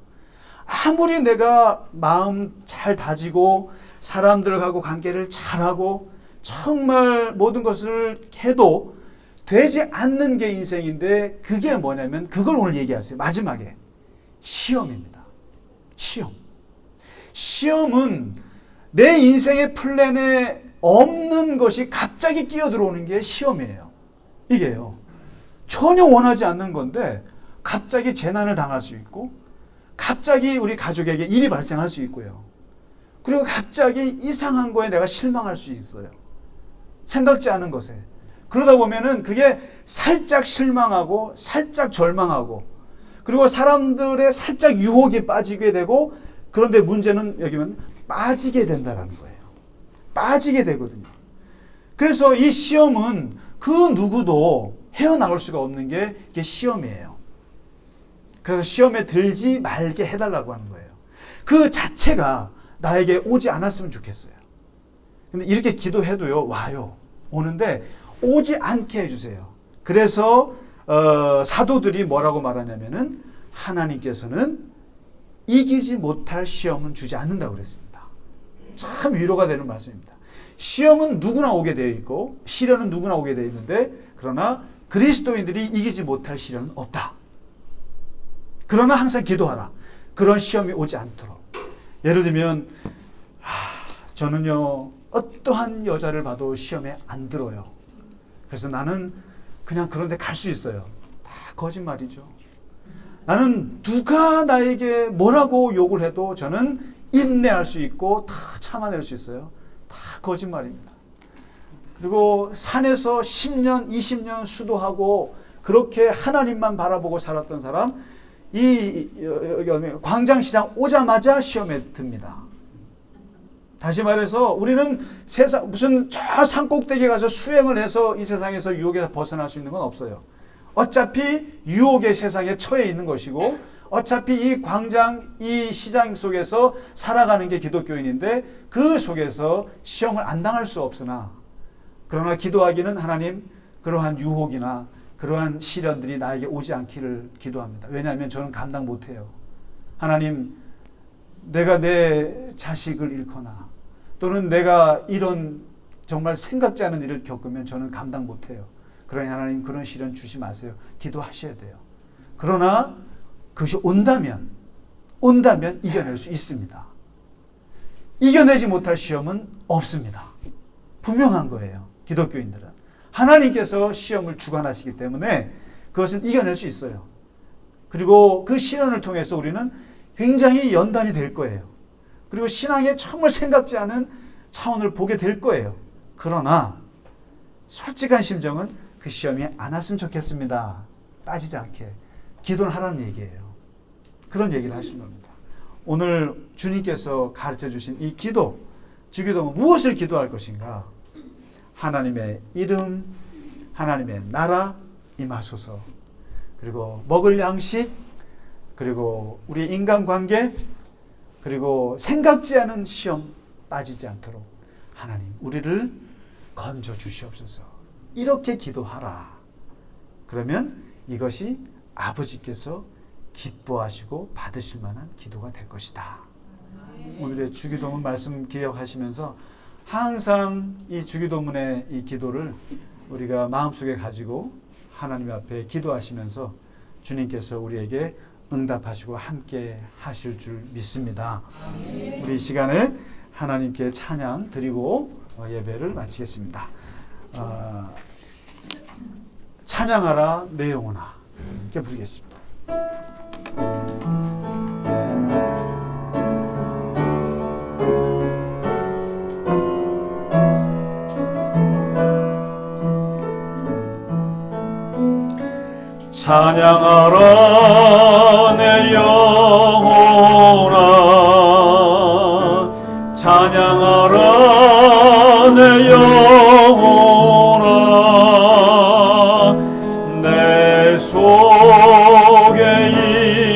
Speaker 1: 아무리 내가 마음 잘 다지고 사람들하고 관계를 잘하고 정말 모든 것을 해도 되지 않는 게 인생인데, 그게 뭐냐면 그걸 오늘 얘기하세요. 마지막에 시험입니다. 시험은 내 인생의 플랜에 없는 것이 갑자기 끼어들어오는 게 시험이에요. 이게요. 전혀 원하지 않는 건데 갑자기 재난을 당할 수 있고, 갑자기 우리 가족에게 일이 발생할 수 있고요. 그리고 갑자기 이상한 거에 내가 실망할 수 있어요. 생각지 않은 것에. 그러다 보면은 그게 살짝 실망하고 살짝 절망하고, 그리고 사람들의 살짝 유혹에 빠지게 되고, 그런데 문제는 여기면 빠지게 된다라는 거예요. 빠지게 되거든요. 그래서 이 시험은 그 누구도 헤어나올 수가 없는 게 이게 시험이에요. 그래서 시험에 들지 말게 해달라고 하는 거예요. 그 자체가 나에게 오지 않았으면 좋겠어요. 근데 이렇게 기도해도요, 와요. 오는데 오지 않게 해주세요. 그래서 사도들이 뭐라고 말하냐면은 하나님께서는 이기지 못할 시험은 주지 않는다고 그랬습니다. 참 위로가 되는 말씀입니다. 시험은 누구나 오게 되어 있고 시련은 누구나 오게 되어 있는데 그러나 그리스도인들이 이기지 못할 시련은 없다. 그러나 항상 기도하라. 그런 시험이 오지 않도록. 예를 들면 저는요 어떠한 여자를 봐도 시험에 안 들어요. 그래서 나는 그냥 그런 데 갈 수 있어요. 다 거짓말이죠. 나는 누가 나에게 뭐라고 욕을 해도 저는 인내할 수 있고 다 참아낼 수 있어요. 다 거짓말입니다. 그리고 산에서 10년, 20년 수도하고 그렇게 하나님만 바라보고 살았던 사람, 이 광장시장 오자마자 시험에 듭니다. 다시 말해서 우리는 세상 무슨 저 산꼭대기에 가서 수행을 해서 이 세상에서 유혹에서 벗어날 수 있는 건 없어요. 어차피 유혹의 세상에 처해 있는 것이고 어차피 이 광장, 이 시장 속에서 살아가는 게 기독교인인데 그 속에서 시험을 안 당할 수 없으나 그러나 기도하기는 하나님 그러한 유혹이나 그러한 시련들이 나에게 오지 않기를 기도합니다. 왜냐하면 저는 감당 못해요. 하나님, 내가 내 자식을 잃거나 또는 내가 이런 정말 생각지 않은 일을 겪으면 저는 감당 못해요. 그러니 하나님 그런 시련 주지 마세요. 기도하셔야 돼요. 그러나 그것이 온다면 이겨낼 수 있습니다. 이겨내지 못할 시험은 없습니다. 분명한 거예요. 기독교인들은. 하나님께서 시험을 주관하시기 때문에 그것은 이겨낼 수 있어요. 그리고 그 시련을 통해서 우리는 굉장히 연단이 될 거예요. 그리고 신앙에 정말 생각지 않은 차원을 보게 될 거예요. 그러나 솔직한 심정은 그 시험이 안 왔으면 좋겠습니다. 빠지지 않게. 기도를 하라는 얘기예요. 그런 얘기를 하시는 겁니다. 오늘 주님께서 가르쳐 주신 이 기도, 주기도는 무엇을 기도할 것인가? 하나님의 이름, 하나님의 나라 임하소서. 그리고 먹을 양식, 그리고 우리 인간관계, 그리고 생각지 않은 시험 빠지지 않도록 하나님 우리를 건져 주시옵소서. 이렇게 기도하라. 그러면 이것이 아버지께서 기뻐하시고 받으실 만한 기도가 될 것이다. 오늘의 주기도문 말씀 기억하시면서 항상 이 주기도문의 이 기도를 우리가 마음속에 가지고 하나님 앞에 기도하시면서 주님께서 우리에게 응답하시고 함께 하실 줄 믿습니다. 우리 이 시간에 하나님께 찬양 드리고 예배를 마치겠습니다. 찬양하라 내 영혼아 이렇게 부르겠습니다. 찬양하라 내 영혼아 찬양하라 내 영혼아 내 속에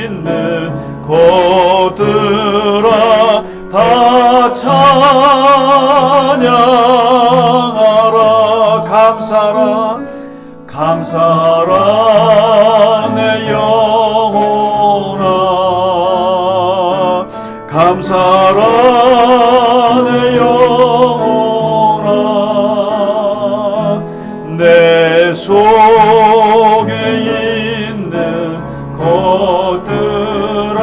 Speaker 1: 있는 것들아 다 찬양하라 감사하라 내 영혼아 감사하라 내 영혼아 내 속에 있는 것들아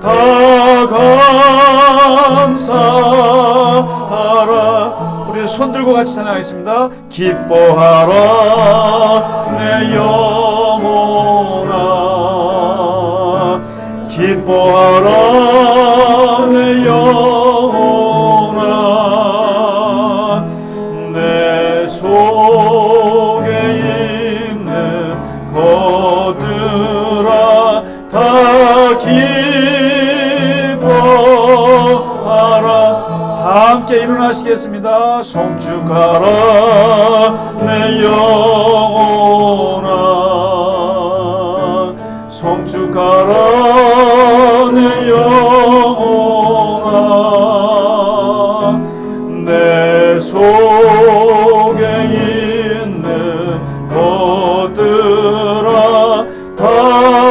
Speaker 1: 다 감사하라. 우리 손 들고 같이 찬양하겠습니다. 기뻐하라 내 영혼아 기뻐하라 내 영혼아 내 속에 있는 것들아 다 기뻐하라. 함께 일어나시겠습니다. 송축하라 내 영혼아 송축하라 내 영혼아 내 속에 있는 것들아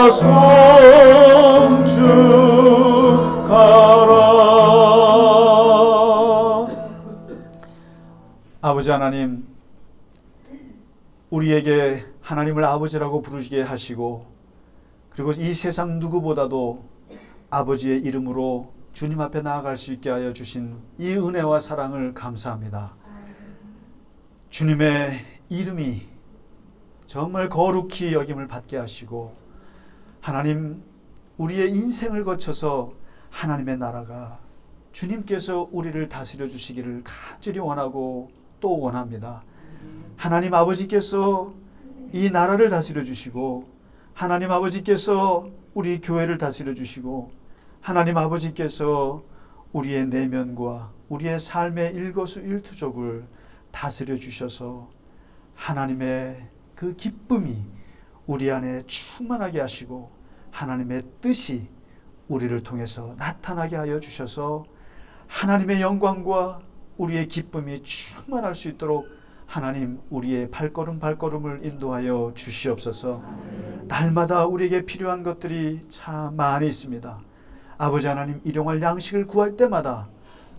Speaker 1: 성축하라. 아버지 하나님, 우리에게 하나님을 아버지라고 부르시게 하시고, 그리고 이 세상 누구보다도 아버지의 이름으로 주님 앞에 나아갈 수 있게 하여 주신 이 은혜와 사랑을 감사합니다. 주님의 이름이 정말 거룩히 여김을 받게 하시고, 하나님, 우리의 인생을 거쳐서 하나님의 나라가 주님께서 우리를 다스려 주시기를 간절히 원하고 또 원합니다. 하나님 아버지께서 이 나라를 다스려 주시고, 하나님 아버지께서 우리 교회를 다스려 주시고, 하나님 아버지께서 우리의 내면과 우리의 삶의 일거수일투족을 다스려 주셔서 하나님의 그 기쁨이 우리 안에 충만하게 하시고, 하나님의 뜻이 우리를 통해서 나타나게 하여 주셔서 하나님의 영광과 우리의 기쁨이 충만할 수 있도록 하나님, 우리의 발걸음을 인도하여 주시옵소서. 날마다 우리에게 필요한 것들이 참 많이 있습니다. 아버지 하나님, 일용할 양식을 구할 때마다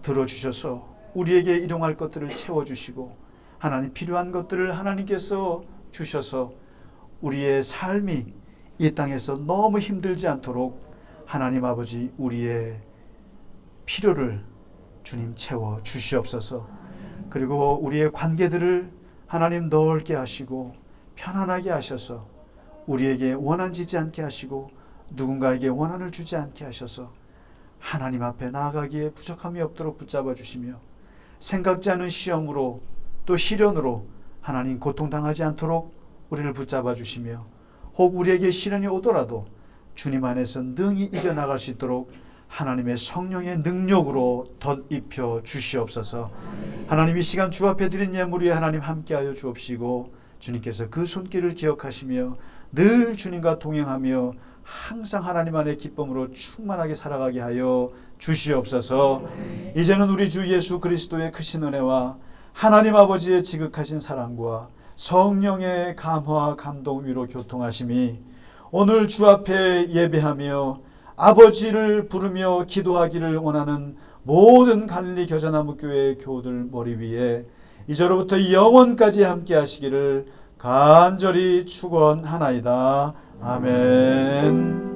Speaker 1: 들어주셔서 우리에게 일용할 것들을 채워주시고, 하나님 필요한 것들을 하나님께서 주셔서 우리의 삶이 이 땅에서 너무 힘들지 않도록 하나님 아버지, 우리의 필요를 주님 채워 주시옵소서. 그리고 우리의 관계들을 하나님 넓게 하시고 편안하게 하셔서 우리에게 원한지지 않게 하시고 누군가에게 원한을 주지 않게 하셔서 하나님 앞에 나아가기에 부족함이 없도록 붙잡아 주시며, 생각지 않은 시험으로 또 시련으로 하나님 고통당하지 않도록 우리를 붙잡아 주시며, 혹 우리에게 시련이 오더라도 주님 안에서 능히 이겨나갈 수 있도록 하나님의 성령의 능력으로 덧입혀 주시옵소서. 하나님, 이 시간 주 앞에 드린 예물이 하나님 함께하여 주옵시고, 주님께서 그 손길을 기억하시며 늘 주님과 동행하며 항상 하나님 안의 기쁨으로 충만하게 살아가게 하여 주시옵소서. 이제는 우리 주 예수 그리스도의 크신 은혜와 하나님 아버지의 지극하신 사랑과 성령의 감화 감동 위로 교통하심이 오늘 주 앞에 예배하며 아버지를 부르며 기도하기를 원하는 모든 갈릴리 겨자나무 교회의 교우들 머리 위에 이제로부터 영원까지 함께 하시기를 간절히 축원하나이다. 아멘.